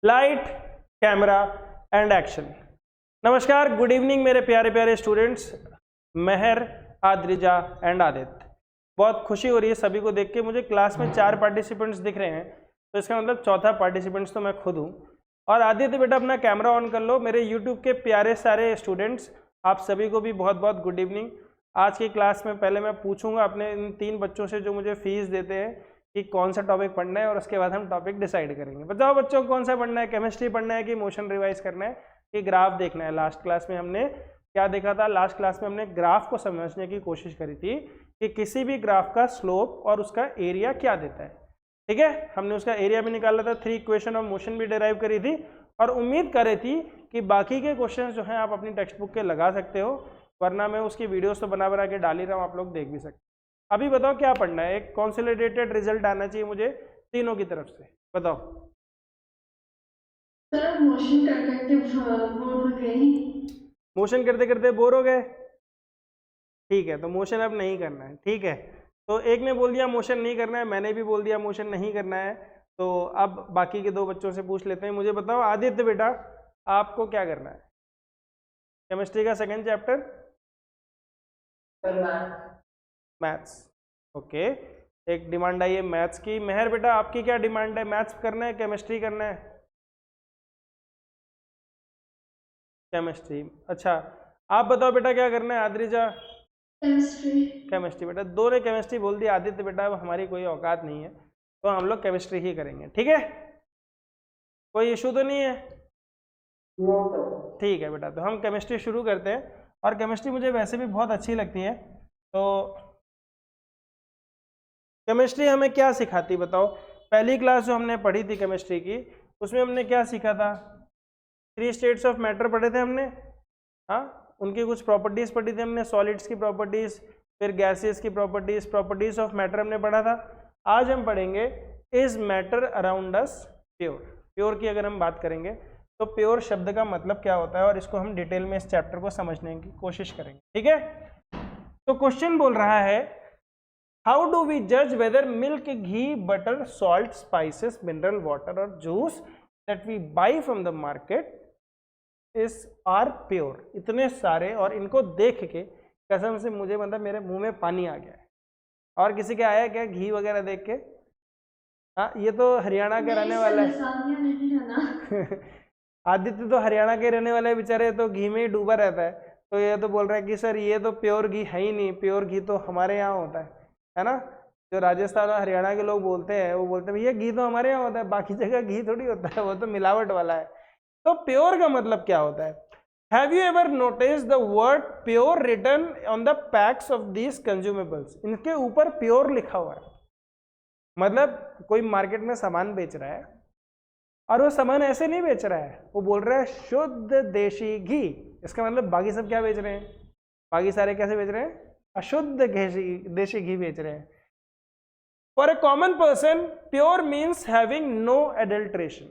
Light, camera and action. नमस्कार, good evening मेरे प्यारे प्यारे स्टूडेंट्स, मेहर, आद्रिजा एंड आदित्य। बहुत खुशी हो रही है सभी को देख के। मुझे क्लास में 4 पार्टिसिपेंट्स दिख रहे हैं, तो इसका मतलब चौथा पार्टिसिपेंट्स तो मैं खुद हूँ। और आदित्य बेटा अपना कैमरा ऑन कर लो। मेरे यूट्यूब के प्यारे सारे स्टूडेंट्स, आप सभी को भी बहुत बहुत गुड इवनिंग। आज की क्लास में पहले मैं पूछूंगा अपने इन 3 बच्चों से जो मुझे फीस देते हैं कि कौन सा टॉपिक पढ़ना है, और उसके बाद हम टॉपिक डिसाइड करेंगे। बताओ बच्चों कौन सा पढ़ना है? केमिस्ट्री पढ़ना है कि मोशन रिवाइज करना है कि ग्राफ देखना है? लास्ट क्लास में हमने क्या देखा था? लास्ट क्लास में हमने ग्राफ को समझने की कोशिश करी थी कि किसी भी ग्राफ का स्लोप और उसका एरिया क्या देता है। ठीक है, हमने उसका एरिया भी निकाला था, 3 इक्वेशन ऑफ मोशन भी डिराइव करी थी, और उम्मीद कर रही थी कि बाकी के क्वेश्चन जो हैं आप अपनी टेक्स्ट बुक के लगा सकते हो, वरना मैं उसकी वीडियोस तो बना बना के डाल ही रहा हूँ, आप लोग देख भी सकते। अभी बताओ क्या पढ़ना है? एक कंसोलिडेटेड रिजल्ट आना चाहिए मुझे तीनों की तरफ से। बताओ सर, मोशन कर करके बोर हो गई। मोशन करते करते बोर हो गए? ठीक है, तो मोशन अब नहीं करना है। ठीक है, तो एक ने बोल दिया मोशन नहीं करना है, मैंने भी बोल दिया मोशन नहीं करना है। तो अब बाकी के 2 बच्चों से पूछ लेते हैं। मुझे बताओ आदित्य बेटा, आपको क्या करना है? केमिस्ट्री का सेकंड चैप्टर मैथ्स। ओके, एक डिमांड आई है मैथ्स की। मेहर बेटा आपकी क्या डिमांड है? मैथ्स करना है, केमिस्ट्री करना है? केमिस्ट्री। अच्छा, आप बताओ बेटा क्या करना है? आद्रिजा? केमिस्ट्री। केमिस्ट्री। बेटा 2 ने केमिस्ट्री बोल दिया। आदित्य बेटा अब हमारी कोई औकात नहीं है, तो हम लोग केमिस्ट्री ही करेंगे। ठीक है, कोई इशू तो नहीं है? ठीक है बेटा, तो हम केमिस्ट्री शुरू करते हैं। और केमिस्ट्री मुझे वैसे भी बहुत अच्छी लगती है। तो केमिस्ट्री हमें क्या सिखाती बताओ? पहली क्लास जो हमने पढ़ी थी केमिस्ट्री की, उसमें हमने क्या सीखा था? 3 स्टेट्स ऑफ मैटर पढ़े थे हमने। हाँ, उनकी कुछ प्रॉपर्टीज पढ़ी थी हमने, सॉलिड्स की प्रॉपर्टीज, फिर गैसेस की प्रॉपर्टीज, प्रॉपर्टीज ऑफ मैटर हमने पढ़ा था। आज हम पढ़ेंगे is matter around us pure. Pure की अगर हम बात करेंगे तो प्योर शब्द का मतलब क्या होता है, और इसको हम डिटेल में इस चैप्टर को समझने की कोशिश करेंगे। ठीक है, तो क्वेश्चन बोल रहा है हाउ डू वी जज whether milk, ghee, butter, salt, spices, mineral water और juice that we buy from the market is are pure. इतने सारे, और इनको देख के कसम से मुझे मतलब मेरे मुंह में पानी आ गया है। और किसी के आया क्या घी वगैरह देख के? हाँ, ये तो हरियाणा के रहने वाला है। आदित्य तो हरियाणा के रहने वाले बेचारे, तो घी में ही डूबा रहता है। तो ये तो बोल रहा है कि सर ये तो प्योर घी है ही नहीं, प्योर घी तो हमारे यहाँ होता है ना? जो राजस्थान और हरियाणा के लोग बोलते हैं, वो बोलते हैं भैया घी तो हमारे यहाँ होता है, बाकी जगह घी थोड़ी होता है, वो तो मिलावट वाला है। तो प्योर का मतलब क्या होता है? Have you ever notice the word pure written on the packs of these consumables? इनके ऊपर प्योर लिखा हुआ है। मतलब कोई मार्केट में सामान बेच रहा है, और वो सामान ऐसे नहीं बेच रहा है, वो बोल रहा है शुद्ध देशी घी। इसका मतलब बाकी सब क्या बेच रहे हैं? बाकी सारे कैसे बेच रहे हैं? अशुद्ध देशी घी बेच रहे हैं। For a common person pure means having no adulteration.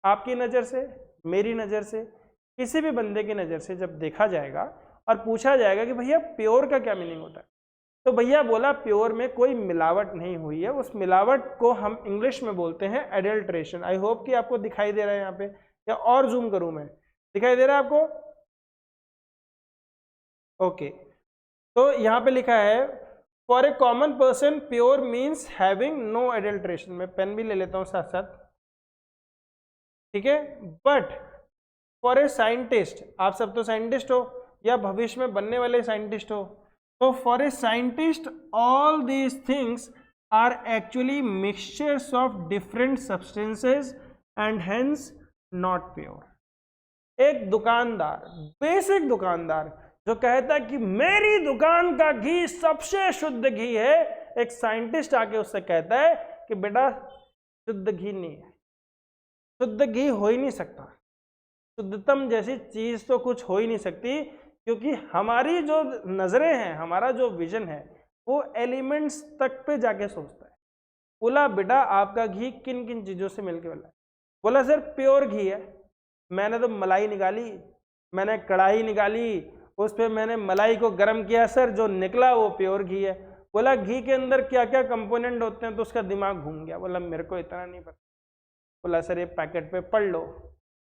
आपकी नज़र से, मेरी नज़र से, किसी भी बंदे की नज़र से जब देखा जाएगा और पूछा जाएगा कि भैया प्योर का क्या मीनिंग होता है, तो भैया बोला प्योर में कोई मिलावट नहीं हुई है। उस मिलावट को हम इंग्लिश में बोलते हैं एडल्ट्रेशन। आई होप कि आपको दिखाई दे रहा है यहाँ पे, या और जूम करूँ मैं? दिखाई दे रहा है आपको? ओके, तो यहाँ पे लिखा है for a common person pure means having no adulteration. मैं पेन भी ले लेता हूँ साथ साथ। ठीक है, बट फॉर ए साइंटिस्ट, आप सब तो साइंटिस्ट हो या भविष्य में बनने वाले साइंटिस्ट हो, तो for a scientist all these things are actually mixtures of different substances and hence not pure. एक दुकानदार, बेसिक दुकानदार, जो कहता है कि मेरी दुकान का घी सबसे शुद्ध घी है, एक साइंटिस्ट आके उससे कहता है कि बेटा शुद्ध घी नहीं है, शुद्ध घी हो ही नहीं सकता, शुद्धतम जैसी चीज तो कुछ हो ही नहीं सकती, क्योंकि हमारी जो नजरें हैं, हमारा जो विजन है, वो एलिमेंट्स तक पे जाके सोचता है। बोला बेटा आपका घी किन किन चीजों से मिलके बना है? बोला सर प्योर घी है। मैंने तो मलाई निकाली, मैंने कढ़ाई निकाली, उस पर मैंने मलाई को गर्म किया सर, जो निकला वो प्योर घी है। बोला घी के अंदर क्या क्या कंपोनेंट होते हैं, तो उसका दिमाग घूम गया। बोला मेरे को इतना नहीं पता। बोला सर ये पैकेट पे पढ़ लो।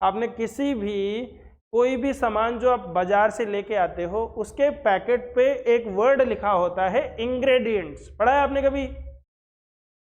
आपने किसी भी कोई भी सामान जो आप बाजार से लेके आते हो उसके पैकेट पे एक वर्ड लिखा होता है इंग्रेडिएंट्स, पढ़ा है आपने कभी?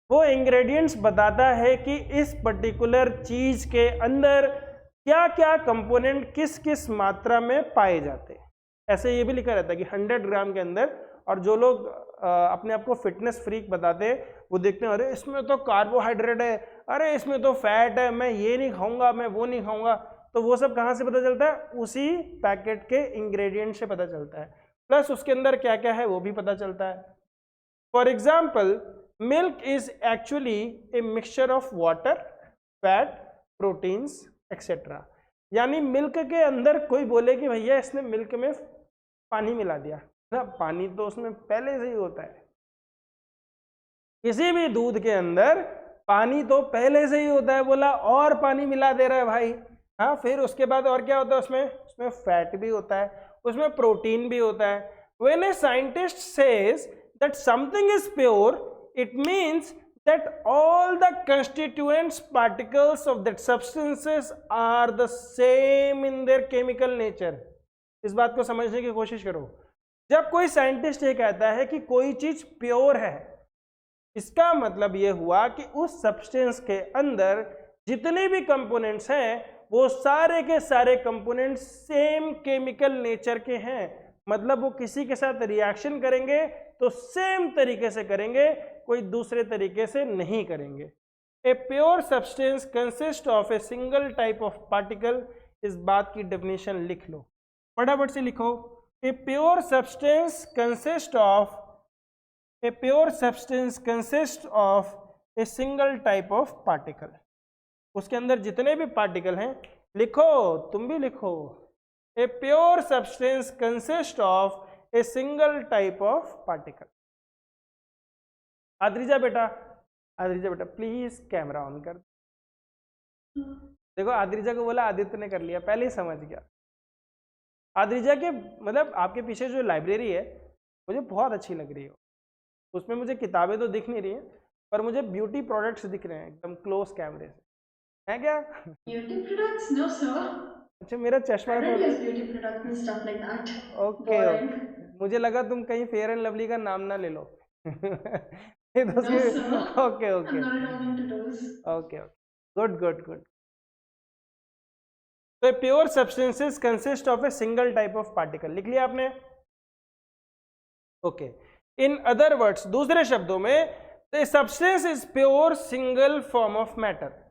वो इंग्रेडिएंट्स बताता है कि इस पर्टिकुलर चीज के अंदर क्या क्या कंपोनेंट किस किस मात्रा में पाए जाते हैं। ऐसे ये भी लिखा रहता है कि 100 ग्राम के अंदर, और जो लोग अपने आप को फिटनेस फ्रीक बताते हैं वो देखते हैं अरे इसमें तो कार्बोहाइड्रेट है, अरे इसमें तो फैट है, मैं ये नहीं खाऊंगा, मैं वो नहीं खाऊंगा। तो वो सब कहाँ से पता चलता है? उसी पैकेट के इंग्रेडिएंट से पता चलता है, प्लस उसके अंदर क्या क्या है वो भी पता चलता है। For example, milk is actually A mixture of water, fat, proteins etcetera. यानी मिल्क के अंदर कोई बोले कि भैया इसने मिल्क में पानी मिला दिया ना, पानी तो उसमें पहले से ही होता है। किसी भी दूध के अंदर पानी तो पहले से ही होता है, बोला और पानी मिला दे रहा है भाई। हाँ, फिर उसके बाद और क्या होता है उसमें फैट भी होता है, उसमें प्रोटीन भी होता है। When a scientist says that something is pure, it means that all the constituents particles of that substances are the same in their chemical nature। इस बात को समझने की कोशिश करो। जब कोई साइंटिस्ट ये कहता है कि कोई चीज प्योर है, इसका मतलब ये हुआ कि उस सब्सटेंस के अंदर जितने भी कंपोनेंट्स हैं वो सारे के सारे कंपोनेंट्स सेम केमिकल नेचर के हैं। मतलब वो किसी के साथ रिएक्शन करेंगे तो सेम तरीके से करेंगे, कोई दूसरे तरीके से नहीं करेंगे। A pure substance consist of a single type of particle. इस बात की डेफिनेशन लिख लो, फटाफट से लिखो। A pure substance consist of a single type of particle. उसके अंदर जितने भी पार्टिकल हैं, लिखो, तुम भी लिखो। A pure substance consist of a single type of particle. Adrija बेटा प्लीज कैमरा ऑन कर। देखो आद्रिजा को बोला, आदित्य ने कर लिया, पहले ही समझ गया। आद्रिजा के मतलब आपके पीछे जो लाइब्रेरी है मुझे बहुत अच्छी लग रही है। उसमें मुझे किताबें तो दिख नहीं रही हैं, पर मुझे ब्यूटी प्रोडक्ट्स दिख रहे हैं एकदम क्लोज कैमरे से, है क्या? Beauty products? No, sir. अच्छा, मेरा चश्मा I don't तो use beauty products and stuff like that. Okay Boring. मुझे लगा तुम कहीं फेयर एंड लवली का नाम ना ले लो। No, sir. Okay I'm not at all into those. Okay good. तो pure substances consist of a single type of particle, लिख लिया आपने? ओके। इन अदर वर्ड्स, दूसरे शब्दों में, the substance is pure single form of matter.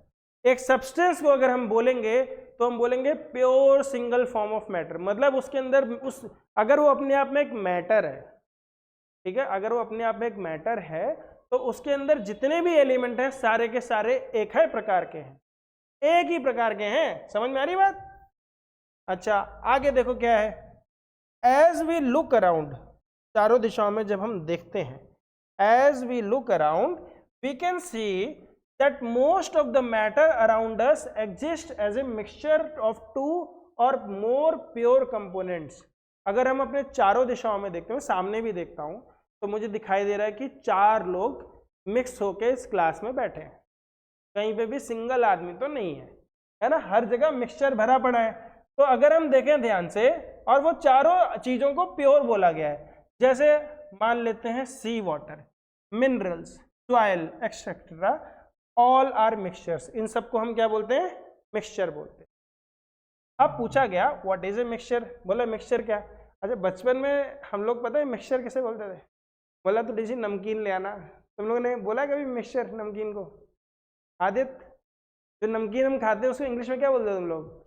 एक substance को अगर हम बोलेंगे तो हम बोलेंगे pure single form of matter. मतलब उसके अंदर अगर वो अपने आप में एक मैटर है, ठीक है, अगर वो अपने आप में एक मैटर है तो उसके अंदर जितने भी एलिमेंट हैं सारे के सारे एक ही प्रकार के हैं, एक ही प्रकार के हैं। समझ में आ रही बात? अच्छा, आगे देखो क्या है। एज वी लुक अराउंड, चारों दिशाओं में जब हम देखते हैं, as we look around we can see that most of the matter around us exist as a mixture of two or more pure components। अगर हम अपने चारों दिशाओं में देखते हैं, सामने भी देखता हूं तो मुझे दिखाई दे रहा है कि 4 लोग मिक्स होके इस क्लास में बैठे हैं। कहीं पे भी सिंगल आदमी तो नहीं है ना, हर जगह मिक्सचर भरा पड़ा है। तो अगर हम देखें ध्यान से, और वो चारों चीजों को प्योर बोला गया है, जैसे मान लेते हैं sea water, minerals, soil etcetera, all are mixtures. इन सबको हम क्या बोलते हैं? मिक्सचर बोलते हैं। अब पूछा गया व्हाट इज ए मिक्सचर, बोला मिक्सचर क्या? अच्छा, बचपन में हम लोग पता है मिक्सचर किसे बोलते थे? बोला तो डीजी नमकीन ले आना। तुम लोगों ने बोला कभी मिक्सचर नमकीन को? आदित्य, जो नमकीन हम खाते हैं उसको इंग्लिश में क्या बोलते हो तुम लोग?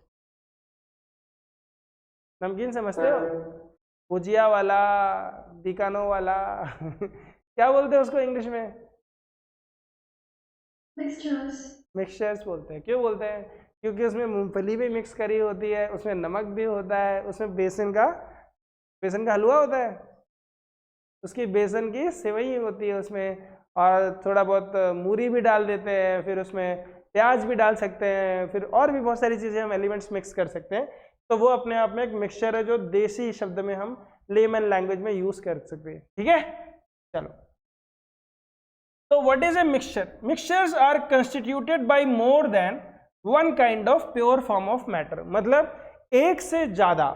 नमकीन समझते हो? भुजिया वाला, बीकानो वाला क्या बोलते हैं उसको इंग्लिश में? मिक्सचर्स बोलते हैं। क्यों बोलते हैं? क्योंकि उसमें मूंगफली भी मिक्स करी होती है, उसमें नमक भी होता है, उसमें बेसन का हलवा होता है, उसकी बेसन की सेवई होती है उसमें, और थोड़ा बहुत मूरी भी डाल देते हैं, फिर उसमें प्याज भी डाल सकते हैं, फिर और भी बहुत सारी चीज़ें हम एलिमेंट्स मिक्स कर सकते हैं। तो वो अपने आप में एक मिक्सचर है जो देसी शब्द में हम लेमन लैंग्वेज में यूज़ कर सकते हैं। ठीक है, चलो। तो what is a mixture? Mixtures are constituted by more than one kind of pure form of matter. मतलब एक से ज्यादा,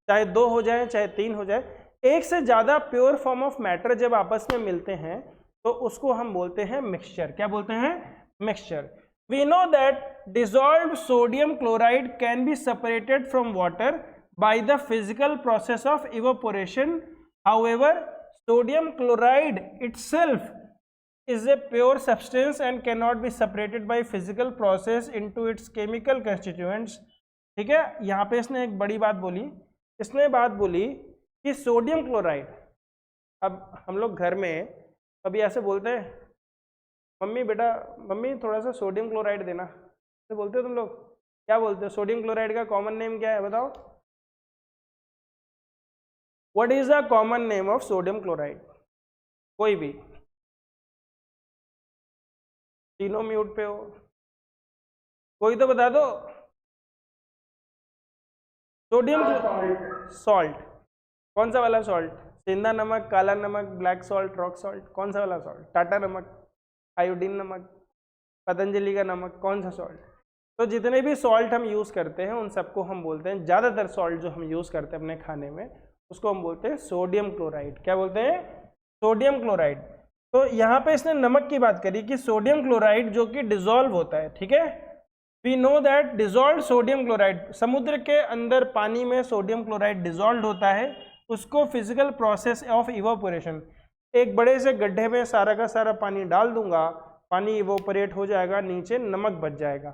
चाहे 2 हो जाए चाहे 3 हो जाए, एक से ज्यादा प्योर फॉर्म ऑफ मैटर जब आपस में मिलते हैं तो उसको हम बोलते हैं मिक्सचर। क्या बोलते हैं? Mixture. We know that dissolved sodium chloride can be separated from water by the physical process of evaporation. However, sodium chloride itself is a pure substance and cannot be separated by physical process into its chemical constituents. ठीक है, यहाँ पे इसने एक बड़ी बात बोली, इसने बात बोली कि सोडियम क्लोराइड, अब हम लोग घर में कभी ऐसे बोलते हैं, मम्मी बेटा, मम्मी थोड़ा सा सोडियम क्लोराइड देना, तो बोलते हो तुम लोग? क्या बोलते हो? सोडियम क्लोराइड का कॉमन नेम क्या है बताओ? What is the common name of sodium chloride? कोई भी, तीनों म्यूट पे हो, कोई तो बता दो। Sodium salt. कौन सा वाला सॉल्ट? सेंधा नमक, काला नमक, ब्लैक सॉल्ट, रॉक सॉल्ट? कौन सा वाला सॉल्ट? टाटा नमक, आयोडीन नमक, पतंजलि का नमक, कौन सा सॉल्ट? तो जितने भी सॉल्ट हम यूज़ करते हैं उन सबको हम बोलते हैं, ज़्यादातर सॉल्ट जो हम यूज़ करते हैं अपने खाने में उसको हम बोलते हैं सोडियम क्लोराइड। क्या बोलते हैं? Sodium chloride. तो यहाँ पे इसने नमक की बात करी कि सोडियम क्लोराइड जो कि डिजोल्व होता है, ठीक है। We know that dissolve sodium chloride, समुद्र के अंदर पानी में सोडियम क्लोराइड डिजोल्व होता है, उसको फिजिकल प्रोसेस ऑफ इवोपोरेशन, एक बड़े से गड्ढे में सारा का सारा पानी डाल दूंगा, पानी इवोपरेट हो जाएगा, नीचे नमक बच जाएगा।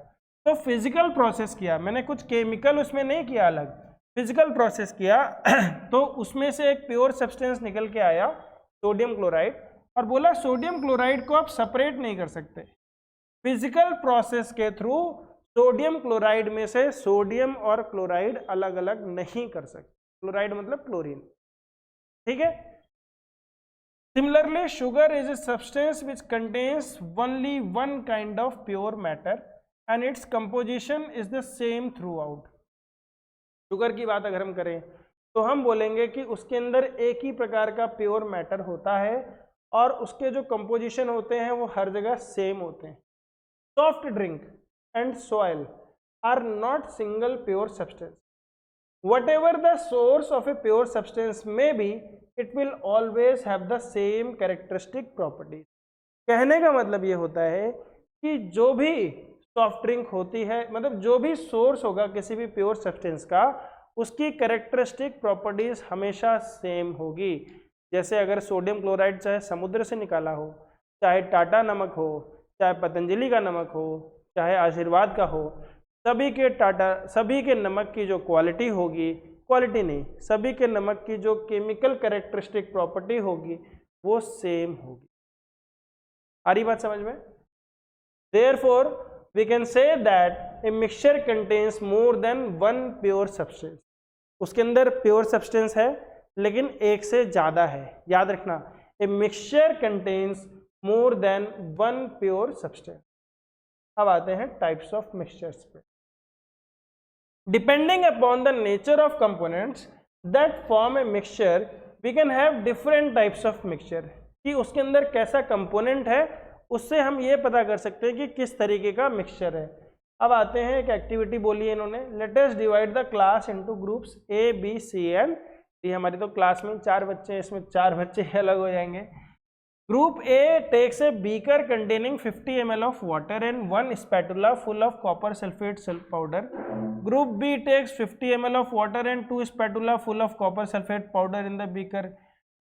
तो फिजिकल प्रोसेस किया मैंने, कुछ केमिकल उसमें नहीं किया अलग, फिजिकल प्रोसेस किया तो उसमें से एक प्योर सब्सटेंस निकल के आया सोडियम क्लोराइड, और बोला सोडियम क्लोराइड को आप सेपरेट नहीं कर सकते, फिजिकल प्रोसेस के थ्रू सोडियम क्लोराइड में से सोडियम और क्लोराइड अलग अलग नहीं कर सकते। क्लोराइड मतलब क्लोरीन, ठीक है। Similarly, sugar is a substance which contains only one kind of pure matter and its composition is the same throughout. Sugar की बात अगर हम करें तो हम बोलेंगे कि उसके अंदर एक ही प्रकार का प्योर मैटर होता है और उसके जो कंपोजिशन होते हैं वो हर जगह सेम होते हैं। Soft drink and soil are not single pure substance. Whatever the source of a pure substance may be, it will always have the same characteristic properties. कहने का मतलब ये होता है कि जो भी सॉफ्ट ड्रिंक होती है, मतलब जो भी सोर्स होगा किसी भी प्योर सब्सटेंस का, उसकी कैरेक्टरिस्टिक प्रॉपर्टीज हमेशा सेम होगी। जैसे अगर सोडियम क्लोराइड चाहे समुद्र से निकाला हो, चाहे टाटा नमक हो, चाहे पतंजलि का नमक हो, चाहे आशीर्वाद का हो, सभी के नमक की जो क्वालिटी होगी, क्वालिटी नहीं, सभी के नमक की जो केमिकल कैरेक्टरिस्टिक प्रॉपर्टी होगी वो सेम होगी। आ रही बात समझ में? Therefore, we can say that a mixture contains more than one pure substance. उसके अंदर प्योर सब्सटेंस है लेकिन एक से ज़्यादा है, याद रखना। A mixture contains more than one pure substance. अब आते हैं टाइप्स ऑफ मिक्सचर्स पे। Depending upon the nature of components that form a mixture, we can have different types of mixture. कि उसके अंदर कैसा कंपोनेंट है उससे हम ये पता कर सकते हैं कि किस तरीके का मिक्सचर है। अब आते हैं, एक एक्टिविटी बोली है इन्होंने, let us divide the class into groups A B C and D. हमारी तो क्लास में 4 बच्चे हैं, इसमें 4 बच्चे अलग हो जाएंगे। Group A takes a beaker containing 50 ml of water and 1 spatula full of copper sulfate powder. Group B takes 50 ml of water and 2 spatula full of copper sulfate powder in the beaker.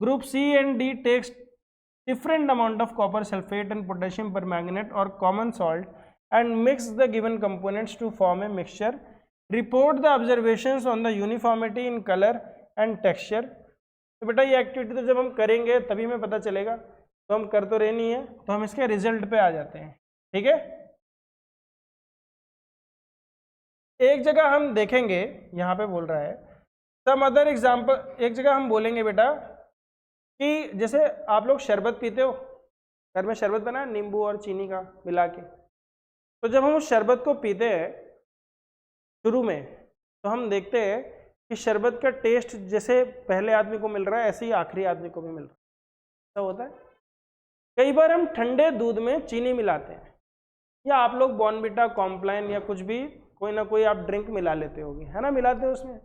Group C and D takes different amount of copper sulfate and potassium permanganate or common salt and mix the given components to form a mixture. Report the observations on the uniformity in color and texture. तो बेटा ये activity तो जब हम करेंगे तभी हमें पता चलेगा, तो हम कर तो रहे नहीं है, तो हम इसके रिजल्ट पे आ जाते हैं, ठीक है। एक जगह हम देखेंगे, यहाँ पे बोल रहा है सम अदर एग्जाम्पल, एक जगह हम बोलेंगे बेटा कि जैसे आप लोग शरबत पीते हो, घर में शरबत बना है नींबू और चीनी का मिला के, तो जब हम उस शरबत को पीते हैं शुरू में, तो हम देखते हैं कि शरबत का टेस्ट जैसे पहले आदमी को मिल रहा है ऐसे ही आखिरी आदमी को भी मिल रहा है। ऐसा होता है? कई बार हम ठंडे दूध में चीनी मिलाते हैं, या आप लोग बॉर्नविटा, कॉम्प्लान या कुछ भी कोई ना कोई आप ड्रिंक मिला लेते होगे, है ना, मिलाते हो उसमें।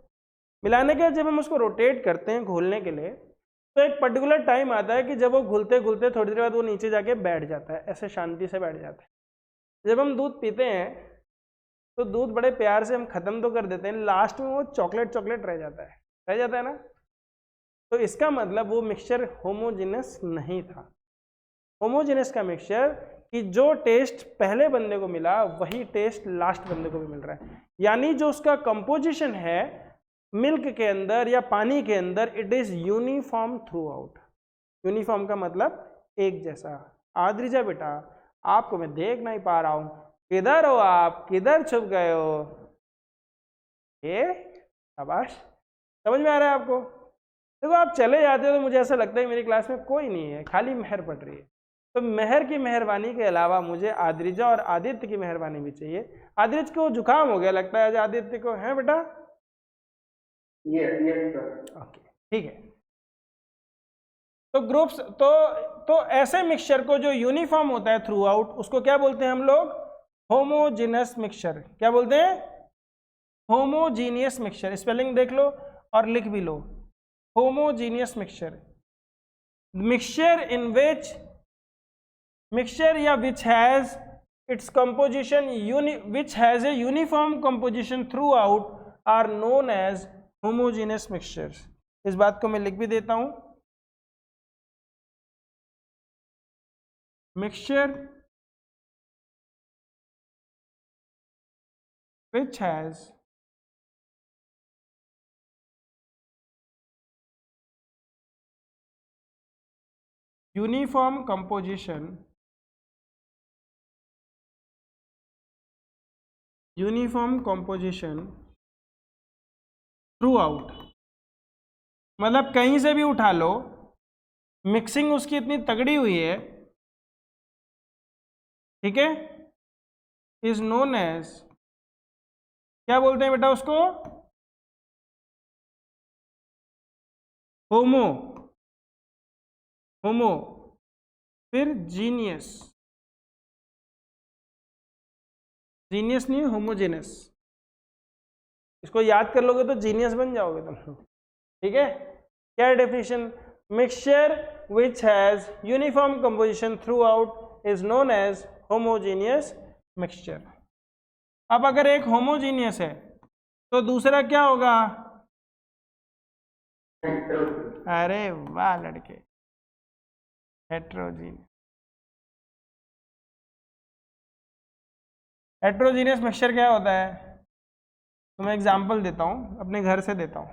मिलाने के बाद जब हम उसको रोटेट करते हैं घोलने के लिए, तो एक पर्टिकुलर टाइम आता है कि जब वो घुलते घुलते थोड़ी देर बाद वो नीचे जाके बैठ जाता है, ऐसे शांति से बैठ जाता है। जब हम दूध पीते हैं तो दूध बड़े प्यार से हम ख़त्म तो कर देते हैं, लास्ट में वो चॉकलेट चॉकलेट रह जाता है ना। तो इसका मतलब वो मिक्सचर होमोजेनस नहीं था। होमोजेनस का मिक्सचर कि जो टेस्ट पहले बंदे को मिला वही टेस्ट लास्ट बंदे को भी मिल रहा है, यानी जो उसका कंपोजिशन है मिल्क के अंदर या पानी के अंदर, it is uniform through out. Uniform का मतलब एक जैसा। आद्रिजा बेटा, आपको मैं देख नहीं पा रहा हूं, किधर हो आप, किधर छुप गए हो? शाबाश, समझ में आ रहा है आपको? देखो आप चले जाते हो तो मुझे ऐसा लगता है मेरी क्लास में कोई नहीं है, खाली मेहर पड़ रही है। तो मेहर की मेहरबानी के अलावा मुझे आद्रिजा और आदित्य की मेहरबानी भी चाहिए। आदित्य को जुकाम हो गया लगता है आज, आदित्य को, है बेटा? Yes sir. ओके, ठीक है। तो ग्रुप्स, तो ऐसे मिक्सचर को जो यूनिफॉर्म होता है थ्रू आउट, उसको क्या बोलते हैं हम लोग? Homogeneous mixture. क्या बोलते हैं? Homogeneous mixture. स्पेलिंग देख लो और लिख भी लो, homogeneous mixture. Mixture in which, mixture या which has its composition which has a uniform composition throughout are known as homogeneous mixtures। इस बात को मैं लिख भी देता हूं, mixture which has uniform composition, through out. मतलब कहीं से भी उठा लो, मिक्सिंग उसकी इतनी तगड़ी हुई है, ठीक है, इज नोन एज, क्या बोलते हैं बेटा उसको? होमो, फिर जीनियस, जीनियस नहीं, होमोजेनस। इसको याद कर लोगे तो जीनियस बन जाओगे तुम, ठीक है। क्या definition? Mixture which has uniform composition throughout is known as homogeneous mixture. अब अगर एक होमोजीनियस है तो दूसरा क्या होगा? अरे वाह लड़के, हेट्रोजीनियस। हेट्रोजीनियस मिक्सचर क्या होता है? तो मैं एग्जांपल देता हूँ, अपने घर से देता हूँ।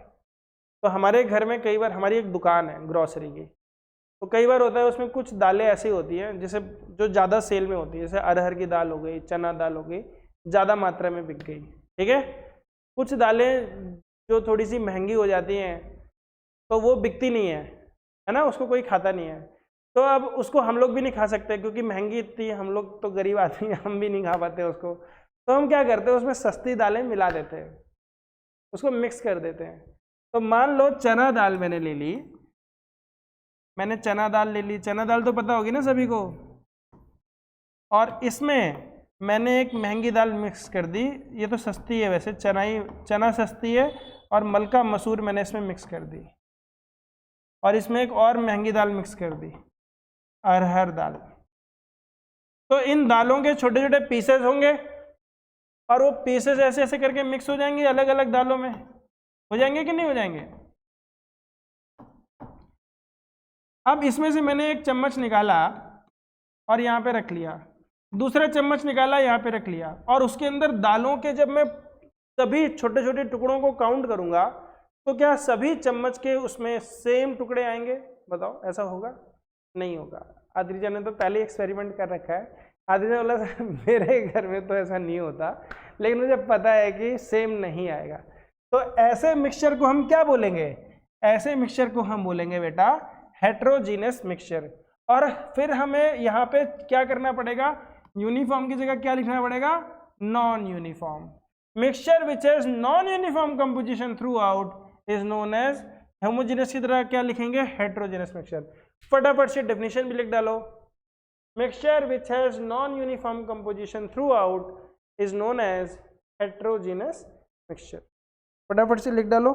तो हमारे घर में कई बार, हमारी एक दुकान है ग्रॉसरी की, तो कई बार होता है उसमें कुछ दालें ऐसी होती हैं जैसे जो ज़्यादा सेल में होती है, जैसे अरहर की दाल हो गई, चना दाल हो गई, ज़्यादा मात्रा में बिक गई, ठीक है। कुछ दालें जो थोड़ी सी महंगी हो जाती हैं तो वो बिकती नहीं है ना, उसको कोई खाता नहीं है। तो अब उसको हम लोग भी नहीं खा सकते क्योंकि महंगी इतनी है, हम लोग तो गरीब आदमी हैं, हम भी नहीं खा पाते उसको। तो हम क्या करते हैं, उसमें सस्ती दालें मिला देते हैं, उसको मिक्स कर देते हैं। तो मान लो चना दाल मैंने ले ली, मैंने चना दाल ले ली, चना दाल तो पता होगी ना सभी को, और इसमें मैंने एक महंगी दाल मिक्स कर दी। ये तो सस्ती है वैसे, चना सस्ती है, और मलका मसूर मैंने इसमें मिक्स कर दी, और इसमें एक और महंगी दाल मिक्स कर दी, अरहर दाल। तो इन दालों के छोटे छोटे पीसेस होंगे और वो पीसेस ऐसे ऐसे करके मिक्स हो जाएंगे अलग अलग दालों में, हो जाएंगे कि नहीं हो जाएंगे? अब इसमें से मैंने एक चम्मच निकाला और यहाँ पे रख लिया, दूसरा चम्मच निकाला यहाँ पे रख लिया, और उसके अंदर दालों के जब मैं सभी छोटे छोटे टुकड़ों को काउंट करूंगा तो क्या सभी चम्मच के उसमें सेम टुकड़े आएंगे? बताओ, ऐसा होगा? नहीं होगा। आद्रिजा ने तो पहले एक्सपेरिमेंट कर रखा है। आद्रिजा बोला मेरे घर में तो ऐसा नहीं होता, लेकिन मुझे पता है कि सेम नहीं आएगा। तो ऐसे मिक्सचर को हम क्या बोलेंगे? ऐसे मिक्सचर को हम बोलेंगे बेटा हेट्रोजीनियस मिक्सचर। और फिर हमें यहाँ पे क्या करना पड़ेगा? यूनिफॉर्म की जगह क्या लिखना पड़ेगा? Non uniform. Mixture which has non uniform composition throughout is known as, homogeneous की तरह क्या लिखेंगे? Heterogeneous mixture. फटाफट से डेफिनेशन भी लिख डालो। Mixture which has non uniform composition throughout is known as heterogeneous mixture. फटाफट से लिख डालो।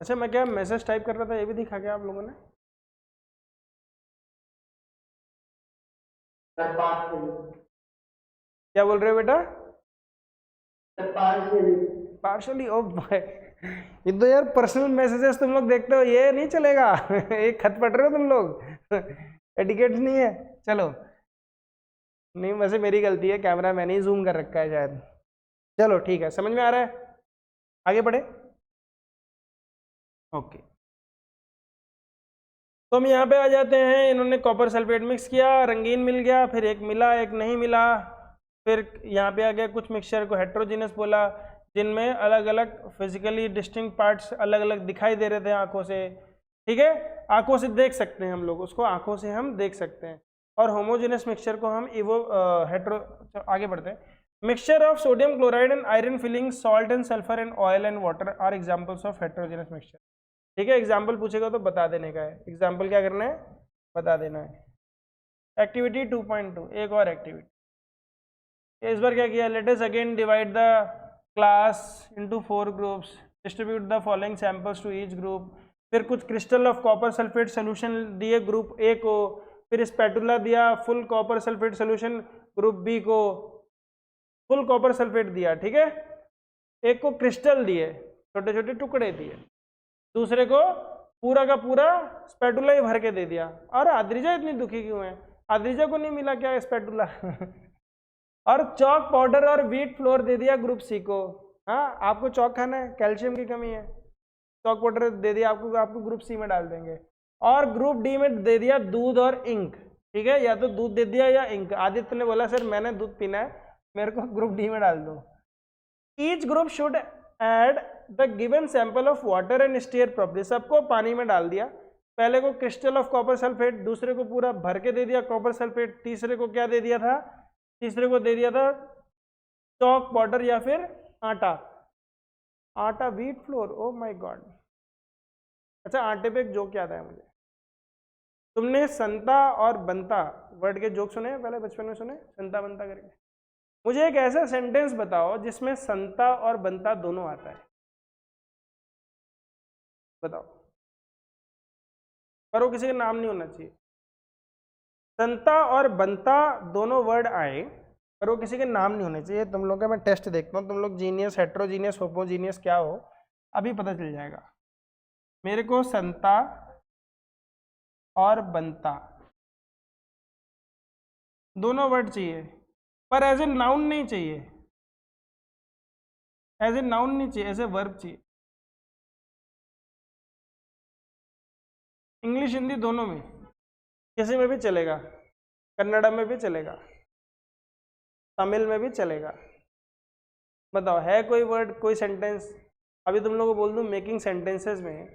अच्छा, मैं क्या मैसेज टाइप कर रहा था, ये भी दिखा क्या आप लोगों ने? क्या बोल रहे हो बेटा? पार्शली? ओ भाई, ये तो यार पर्सनल मैसेजेस तुम लोग देखते हो, ये नहीं चलेगा। एक खत पढ़ रहे हो तुम लोग। एटिकेट नहीं है। चलो, नहीं वैसे मेरी गलती है, कैमरा मैंने ही जूम कर रखा है शायद। चलो ठीक है, समझ में आ रहा है, आगे बढ़े। ओके, तो हम यहाँ पे आ जाते हैं। इन्होंने कॉपर सल्फेट मिक्स किया, रंगीन मिल गया, फिर एक मिला एक नहीं मिला, फिर यहाँ पे आ गया कुछ मिक्सचर को हेट्रोजीनस बोला, जिनमें अलग अलग फिजिकली डिस्टिंक्ट पार्ट्स अलग अलग दिखाई दे रहे थे आंखों से। ठीक है, आंखों से देख सकते हैं हम लोग उसको, आंखों से हम देख सकते हैं। और होमोजेनस मिक्सचर को हम आगे बढ़ते हैं। Mixture of sodium chloride and iron filing salt and sulphur and oil and water are examples of heterogeneous mixture. ठीक है, एग्जाम्पल पूछेगा तो बता देने का है। एग्जाम्पल क्या करना है? बता देना है। एक्टिविटी 2.2, एक और एक्टिविटी। इस बार क्या किया? Let us again divide the class into 4 groups, distribute the following samples to each group. फिर कुछ crystal of copper sulphate solution दिए ग्रुप ए को, फिर स्पैटुला दिया full copper sulphate solution group B को, फुल कॉपर सल्फेट दिया। ठीक है, एक को क्रिस्टल दिए, छोटे छोटे टुकड़े दिए, दूसरे को पूरा का पूरा स्पैटुला ही भर के दे दिया। और आद्रिजा इतनी दुखी क्यों है? आद्रिजा को नहीं मिला क्या स्पैटुला? और चॉक पाउडर और व्हीट फ्लोर दे दिया ग्रुप सी को। हाँ, आपको चॉक खाना है, कैल्शियम की कमी है, चॉक पाउडर दे दिया आपको, आपको ग्रुप सी में डाल देंगे। और ग्रुप डी में दे दिया दूध और इंक। ठीक है, या तो दूध दे दिया या इंक। आदित्य ने बोला सर मैंने दूध पीना है, मेरे को ग्रुप डी में डाल दो। Each group should add the given sample of water and stir properly. सबको पानी में डाल दिया, पहले को क्रिस्टल ऑफ कॉपर सल्फेट, दूसरे को पूरा भर के दे दिया कॉपर सल्फेट, तीसरे को क्या दे दिया था? तीसरे को दे दिया था चॉक पाउडर या फिर आटा। आटा, wheat flour, oh my God. अच्छा, आटे पे एक जोक याद आया मुझे। तुमने संता और बनता वर्ड के जोक सुने पहले बचपन में? सुने संता बनता करके? मुझे एक ऐसा सेंटेंस बताओ जिसमें संता और बनता दोनों आता है, बताओ। पर वो किसी का नाम नहीं होना चाहिए। संता और बनता दोनों वर्ड आए, पर वो किसी के नाम नहीं होने चाहिए। तुम लोग का मैं टेस्ट देखता हूँ, तुम लोग जीनियस, हेट्रोजीनियस, होमोजीनियस क्या हो अभी पता चल जाएगा। मेरे को संता और बनता दोनों वर्ड चाहिए, पर एज ए नाउन नहीं चाहिए, एज ए नाउन नहीं चाहिए, एज ए वर्ब चाहिए। इंग्लिश हिंदी दोनों में, किसी में भी चलेगा, कन्नड़ा में भी चलेगा, तमिल में भी चलेगा। बताओ, है कोई वर्ड, कोई सेंटेंस? अभी तुम लोगों को बोल दूं मेकिंग सेंटेंसेस में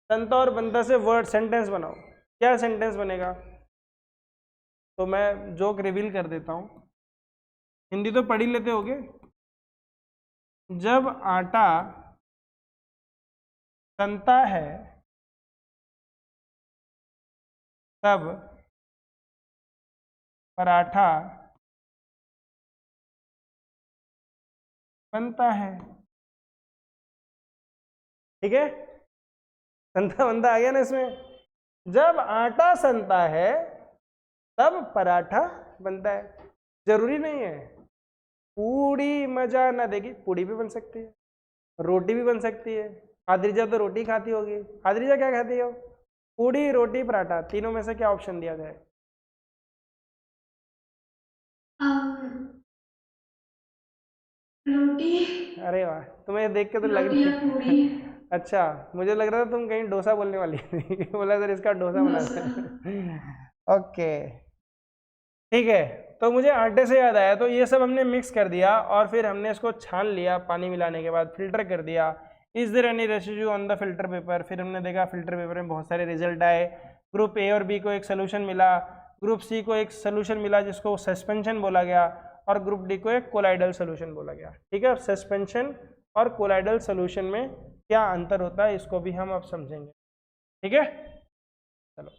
संता और बनता से वर्ड सेंटेंस बनाओ, क्या सेंटेंस बनेगा? तो मैं जोक रिवील कर देता हूँ, हिंदी तो पढ़ ही लेते होगे। जब आटा सनता है तब पराठा बनता है। ठीक है, संता बनता आ गया ना इसमें। जब आटा सनता है तब पराठा बनता है। जरूरी नहीं है पूड़ी मजा ना देगी, पूड़ी भी बन सकती है, रोटी भी बन सकती है। आद्रिजा तो रोटी खाती होगी। आद्रिजा क्या खाती हो? पूड़ी, रोटी, पराठा, तीनों में से क्या ऑप्शन दिया जाए? रोटी। अरे वाह, तुम्हें देख के तो लग रोटी या रही पूड़ी। अच्छा, मुझे लग रहा था तुम कहीं डोसा बोलने वाली थी। बोला सर इसका डोसा बनाते हैं। ओके, ठीक है। तो मुझे आटे से याद आया, तो ये सब हमने मिक्स कर दिया और फिर हमने इसको छान लिया, पानी मिलाने के बाद फिल्टर कर दिया। Is there any residue on the filter paper? फिर हमने देखा फिल्टर पेपर में बहुत सारे रिजल्ट आए। ग्रुप ए और बी को एक सोल्यूशन मिला, ग्रुप सी को एक सोल्यूशन मिला जिसको सस्पेंशन बोला गया, और ग्रुप डी को एक कोलाइडल सोल्यूशन बोला गया। ठीक है, सस्पेंशन और कोलाइडल सोल्यूशन में क्या अंतर होता है, इसको भी हम अब समझेंगे। ठीक है, चलो।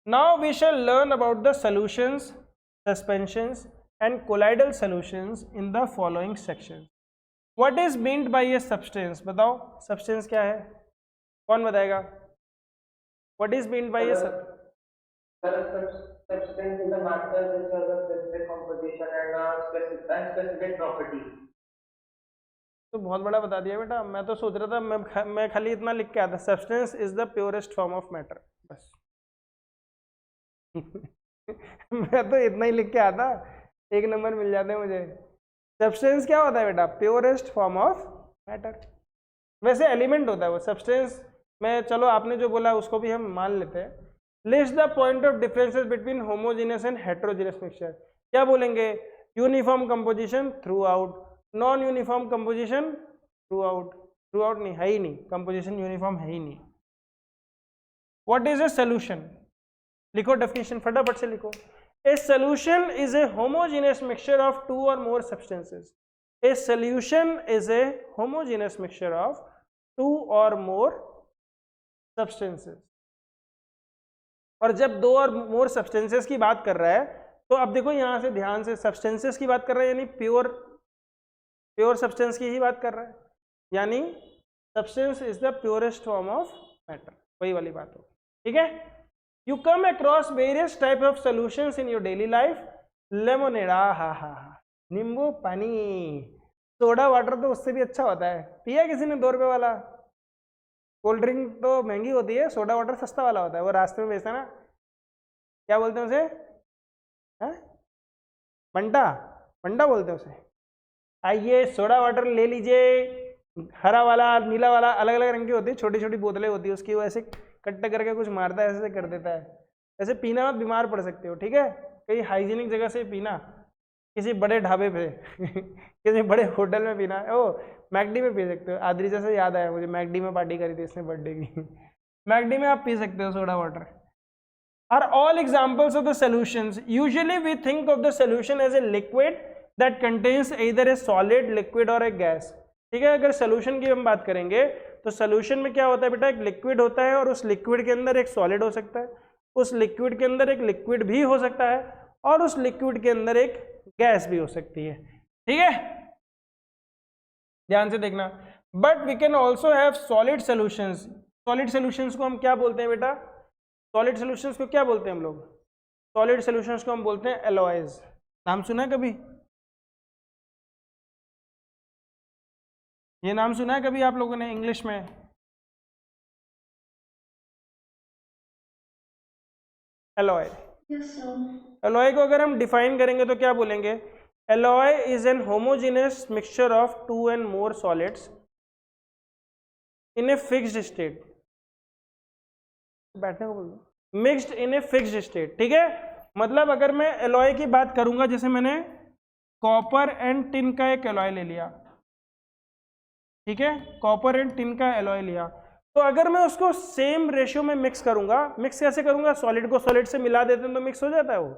Now we shall learn about the solutions, suspensions and colloidal solutions in the following section. What is meant by a substance? बताओ सब्सटेंस क्या है, कौन बताएगा? What is meant by a Substance is a matter which has a specific composition and a specific property. तो बहुत बड़ा बता दिया बेटा, मैं तो सोच रहा था मैं खाली इतना लिख के आता, substance is the purest form of matter, बस। मैं तो इतना ही लिख के आता, 1 नंबर मिल जाते हैं मुझे। सब्सटेंस क्या होता है बेटा? Purest form of matter. वैसे एलिमेंट होता है वो सब्सटेंस में, चलो आपने जो बोला उसको भी हम मान लेते हैं। List the point of differences between homogeneous and heterogeneous mixture. क्या बोलेंगे? Uniform composition through out, non uniform composition through out. Through out नहीं, है ही नहीं, कंपोजिशन यूनिफॉर्म है ही नहीं। What is a solution? लिखो डेफिनेशन, फटाफट से लिखो। A solution is a homogeneous mixture of 2 और मोर substances. A solution is a homogeneous mixture of 2 और मोर सब्सटेंसेस। और जब 2 और मोर सब्सटेंसेस की बात कर रहा है, तो अब देखो यहां से ध्यान से, सब्सटेंसेस की बात कर रहा है यानी प्योर सब्सटेंस की ही बात कर रहा है, यानी substance is the purest form of matter, वही वाली बात हो। ठीक है, you come across various type of solutions in your daily life. Lemonade, हा, नींबू पानी, सोडा वाटर तो उससे भी अच्छा होता है। पिया किसी ने 2 रुपए वाला? कोल्ड ड्रिंक तो महंगी होती है, सोडा वाटर सस्ता वाला होता है, वो रास्ते में बेचता है ना, क्या बोलते हैं उसे? बंटा बोलते हैं उसे। आइए सोडा वाटर ले लीजिए, हरा वाला नीला वाला अलग अलग रंग की होती है, छोटी छोटी बोतलें होती है उसकी, वो ऐसे कट्टे करके कुछ मारता है, ऐसे कर देता है। ऐसे पीना मत, बीमार पड़ सकते हो। ठीक है, कहीं हाइजीनिक जगह से पीना, किसी बड़े ढाबे पे किसी बड़े होटल में पीना। ओ मैकडी में पी सकते हो। आदरी जैसे याद आया मुझे, मैकडी में पार्टी करी थी इसने बर्थडे की। मैकडी में आप पी सकते हो soda water. Are all examples of the solutions. Usually we think of the solution as a liquid that contains either a solid, liquid और ए गैस। ठीक है, अगर सॉल्यूशन की हम बात करेंगे तो सॉल्यूशन में क्या होता है बेटा? एक लिक्विड होता है और उस लिक्विड के अंदर एक सॉलिड हो सकता है, उस लिक्विड के अंदर एक लिक्विड भी हो सकता है और उस लिक्विड के अंदर एक गैस भी हो सकती है। ठीक है, ध्यान से देखना। But we can also have solid solutions. Solid solutions को हम क्या बोलते हैं बेटा? सॉलिड सॉल्यूशंस को क्या बोलते हैं हम लोग? सॉलिड सॉल्यूशंस को हम बोलते हैं एलॉयज। नाम सुना है कभी? ये नाम सुना है कभी आप लोगों ने इंग्लिश में? एलॉय। Yes, sir. एलॉय को अगर हम डिफाइन करेंगे तो क्या बोलेंगे? Alloy is an homogeneous mixture of 2 and more solids in a fixed state. बैठने को बोल दो। Mixed in a fixed state. ठीक है, मतलब अगर मैं एलॉय की बात करूंगा, जैसे मैंने कॉपर एंड टिन का एक एलॉय ले लिया, ठीक है, कॉपर एंड टिन का एलॉय लिया, तो अगर मैं उसको सेम रेशियो में मिक्स करूंगा, मिक्स कैसे करूंगा? सॉलिड को सॉलिड से मिला देते हैं तो मिक्स हो जाता है? वो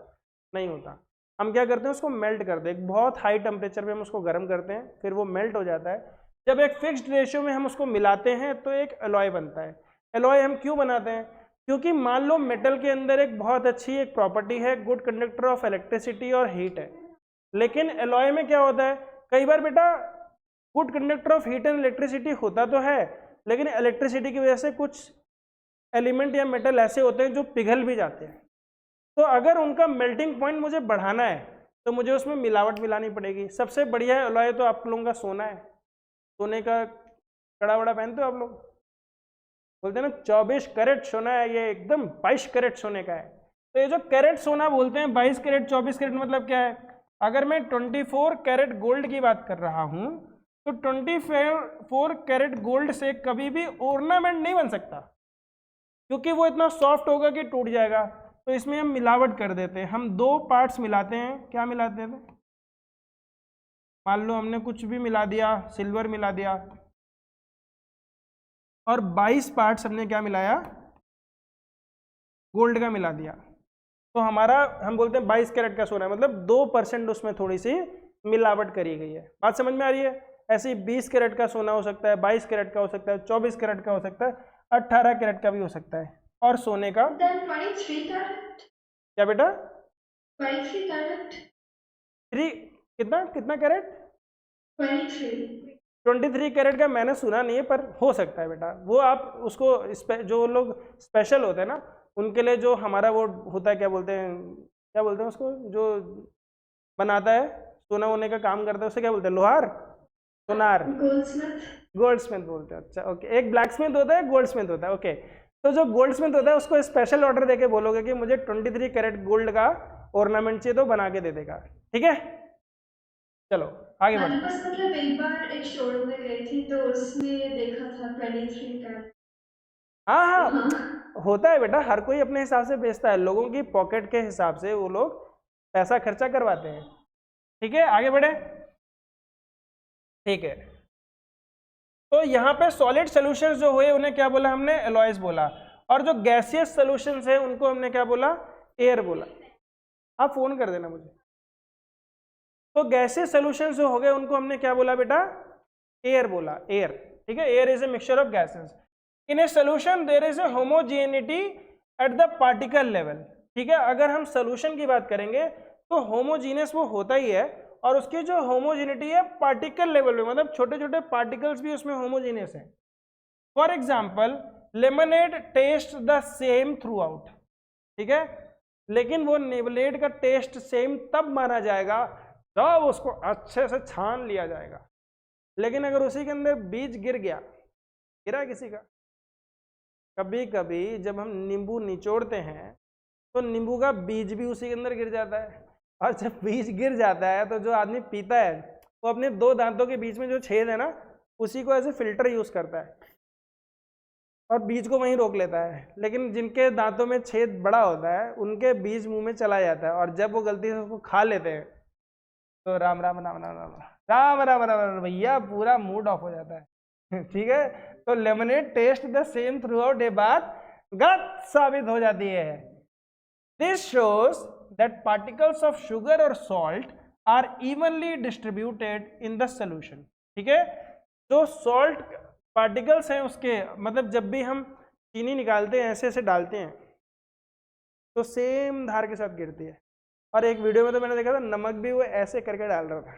नहीं होता। हम क्या करते हैं? उसको मेल्ट करते हैं, बहुत हाई टेम्परेचर पे हम उसको गर्म करते हैं, फिर वो मेल्ट हो जाता है। जब एक फिक्स्ड रेशियो में हम उसको मिलाते हैं तो एक एलॉय बनता है। एलॉय हम क्यों बनाते हैं? क्योंकि मान लो मेटल के अंदर एक बहुत अच्छी एक प्रॉपर्टी है, गुड कंडक्टर ऑफ इलेक्ट्रिसिटी और हीट है, लेकिन एलॉय में क्या होता है? कई बार बेटा good conductor of heat and electricity होता तो है, लेकिन इलेक्ट्रिसिटी की वजह से कुछ एलिमेंट या मेटल ऐसे होते हैं जो पिघल भी जाते हैं। तो अगर उनका मेल्टिंग पॉइंट मुझे बढ़ाना है तो मुझे उसमें मिलावट मिलानी पड़ेगी। सबसे बढ़िया एलॉय तो आप लोगों का सोना है। सोने का कड़ा वड़ा पहनते हो आप लोग, बोलते हैं ना 24 कैरेट सोना है, ये एकदम 22 कैरेट सोने का है। तो ये जो कैरेट सोना बोलते हैं, 22 कैरेट 24 कैरेट मतलब क्या है? अगर मैं 24 कैरेट गोल्ड की बात कर रहा हूं तो 24 कैरेट गोल्ड से कभी भी ऑर्नामेंट नहीं बन सकता, क्योंकि वो इतना सॉफ्ट होगा कि टूट जाएगा। तो इसमें हम मिलावट कर देते हैं, हम 2 पार्ट्स मिलाते हैं। क्या मिलाते थे? मान लो हमने कुछ भी मिला दिया, सिल्वर मिला दिया, और 22 पार्ट्स हमने क्या मिलाया? गोल्ड का मिला दिया। तो हमारा, हम बोलते हैं 22 कैरेट का सोना है, मतलब 2% उसमें थोड़ी सी मिलावट करी गई है। बात समझ में आ रही है? ऐसे ही 20 कैरेट का सोना हो सकता है, 22 कैरेट का हो सकता है, 24 कैरेट का हो सकता है, 18 कैरेट का भी हो सकता है। और सोने का Then 23 carat? क्या बेटा? 23 carat? 3 कितना कितना कैरेट? 23. 23 कैरेट का मैंने सुना नहीं है, पर हो सकता है बेटा। वो आप उसको जो लोग स्पेशल होते हैं ना, उनके लिए जो हमारा वो होता है, क्या बोलते हैं उसको, जो बनाता है सोना होने का काम करता है, उसे क्या बोलते हैं? लोहार, सोनार, Goldsmith? गोल्डस्मिथ बोलते हैं। अच्छा ओके, एक ब्लैक स्मिथ होता है, गोल्ड स्मिथ होता है। ओके, तो जो गोल्ड स्मिथ होता है उसको स्पेशल ऑर्डर देके बोलोगे कि मुझे 23 कैरेट गोल्ड का ऑर्नामेंट चाहिए, तो बना के दे देगा। ठीक है, चलो आगे बढ़ो। बस मतलब एक बार एक शोरूम में गई थी तो उसमें देखा था 23 कैरेट। हाँ हाँ, हाँ। होता है बेटा, हर कोई अपने हिसाब से बेचता है, लोगों की पॉकेट के हिसाब से वो लोग पैसा खर्चा करवाते हैं। ठीक है, आगे बढ़े। ठीक है, तो यहाँ पे सॉलिड सॉल्यूशंस जो हुए उन्हें क्या बोला हमने? एलॉयज बोला। और जो गैसियस सॉल्यूशंस है उनको हमने क्या बोला? एयर बोला। आप फोन कर देना मुझे। तो गैसियस सॉल्यूशंस जो हो गए उनको हमने क्या बोला बेटा? एयर बोला, एयर। ठीक है, air is a mixture of gases. In a solution there is a homogeneity at the particle level. ठीक है, अगर हम सोल्यूशन की बात करेंगे तो होमोजीनियस वो होता ही है, और उसकी जो होमोजेनिटी है पार्टिकल लेवल में, मतलब छोटे छोटे पार्टिकल्स भी उसमें होमोजीनियस हैं। For example lemonade taste the same throughout. ठीक है, लेकिन वो लेमनेड का टेस्ट सेम तब माना जाएगा जब उसको अच्छे से छान लिया जाएगा। लेकिन अगर उसी के अंदर बीज गिरा किसी का, कभी कभी जब हम नींबू निचोड़ते हैं तो नींबू का बीज भी उसी के अंदर गिर जाता है, और जब बीज गिर जाता है तो जो आदमी पीता है वो अपने 2 दांतों के बीच में जो छेद है ना, उसी को एज फिल्टर यूज करता है और बीज को वहीं रोक लेता है। लेकिन जिनके दांतों में छेद बड़ा होता है उनके बीज मुंह में चला जाता है, और जब वो गलती से उसको खा लेते हैं तो राम राम राम राम राम राम राम राम राम भैया, पूरा मूड ऑफ हो जाता है। ठीक है, तो lemonade taste the same throughout, ये बात गलत साबित हो जाती है। This shows that particles of sugar और salt are evenly distributed in the solution. ठीक है, जो सॉल्ट पार्टिकल्स हैं उसके, मतलब जब भी हम चीनी निकालते हैं ऐसे ऐसे डालते हैं तो सेम धार के साथ गिरती है। और एक वीडियो में तो मैंने देखा था नमक भी वो ऐसे करके डाल रहा था,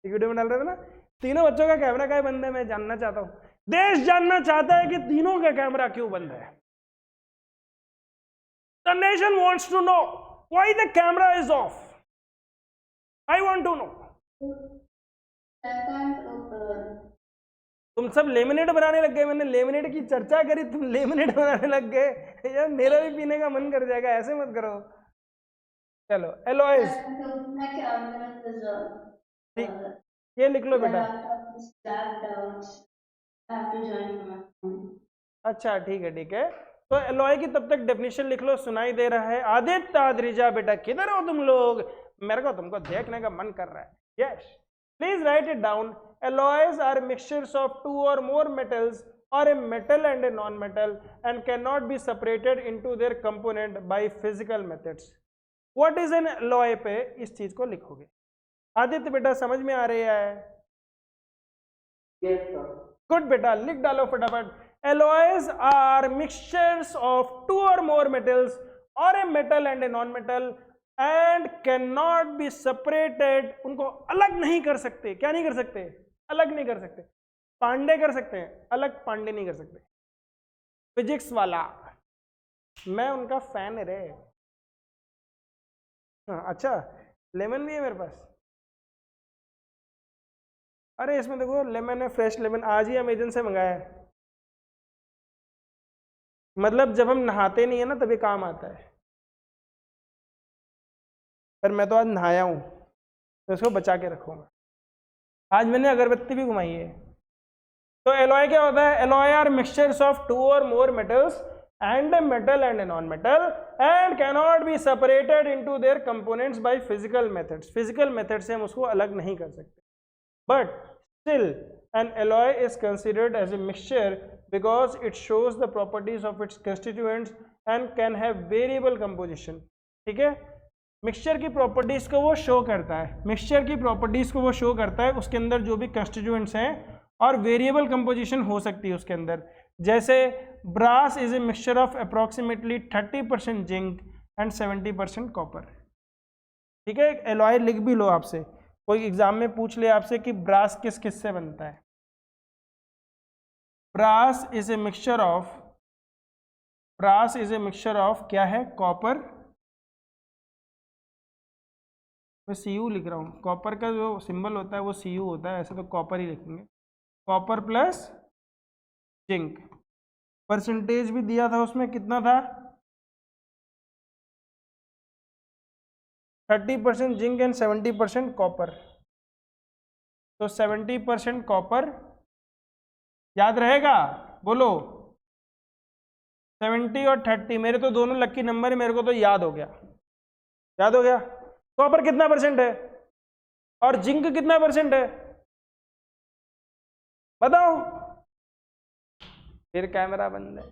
एक वीडियो में डाल रहा था ना। तीनों बच्चों का कैमरा क्या बंद है, मैं जानना चाहता हूँ। देश जानना चाहता है कि तीनों का कैमरा क्यों बंद है। The nation wants to know why the camera is off. I want to know. तुम सब लेमिनेट बनाने लग गए, मैंने लेमिनेट की चर्चा करी, तुम लेमिनेट बनाने लग गए। यार मेरा भी पीने का मन कर जाएगा, ऐसे मत करो। चलो एलॉयज, ठीक, ये लिख लो बेटा। अच्छा ठीक है, तो एलॉय की तब तक डेफिनेशन लिख लो, सुनाई दे रहा है? आदित्य आद्रिजा बेटा किधर हो तुम लोग, मेरे को तुमको देखने का मन कर रहा है। Yes, please right it down. Alloys are mixtures of 2 or more metals or a metal and a non-metal and cannot be separated into their component by physical methods. What is an alloy पे इस चीज को लिखोगे। आदित्य बेटा समझ में आ रही है? Yes, sir. गुड बेटा, लिख डालो फटाफट। Alloys are mixtures of 2 or more metals or a metal and a non-metal and cannot be separated. उनको अलग नहीं कर सकते। क्या नहीं कर सकते? अलग नहीं कर सकते। पांडे कर सकते हैं, अलग पांडे नहीं कर सकते। फिजिक्स वाला, मैं उनका फैन है रे। हाँ, अच्छा लेमन भी है मेरे पास। अरे इसमें देखो लेमन है, फ्रेश लेमन, आज ही अमेजन से मंगाया है। मतलब जब हम नहाते नहीं है ना तभी काम आता है, पर मैं तो आज नहाया हूं तो इसको बचा के रखूंगा। आज मैंने अगरबत्ती भी घुमाई है। तो एलॉय क्या होता है? Alloy are mixtures of 2 or more metals and a metal and a non-metal and cannot be separated into their components by physical methods. Physical methods से हम उसको अलग नहीं कर सकते, but still an alloy is considered as a mixture because it shows the properties of its constituents and can have variable composition. ठीक है, mixture की प्रॉपर्टीज को वो शो करता है, मिक्सचर की प्रॉपर्टीज को वो शो करता है, उसके अंदर जो भी कंस्टिट्यूएंट्स हैं और वेरिएबल कंपोजिशन हो सकती है उसके अंदर। जैसे brass is a mixture of approximately 30% zinc and 70% copper. ठीक है, एलॉय लिख भी लो आपसे, कोई एग्जाम में पूछ ले आपसे कि ब्रास किस किस से बनता है। Brass is a mixture of क्या है, कॉपर, मैं Cu लिख रहा हूँ, कॉपर का जो सिंबल होता है वो Cu होता है, ऐसे तो कॉपर ही लिखेंगे, कॉपर प्लस जिंक। परसेंटेज भी दिया था उसमें, कितना था, 30% जिंक एंड 70% कॉपर। तो 70% कॉपर याद रहेगा, बोलो 70 और 30, मेरे तो दोनों लकी नंबर है, मेरे को तो याद हो गया, याद हो गया। कॉपर कितना परसेंट है और जिंक कितना परसेंट है, बताओ, फिर कैमरा बंद है।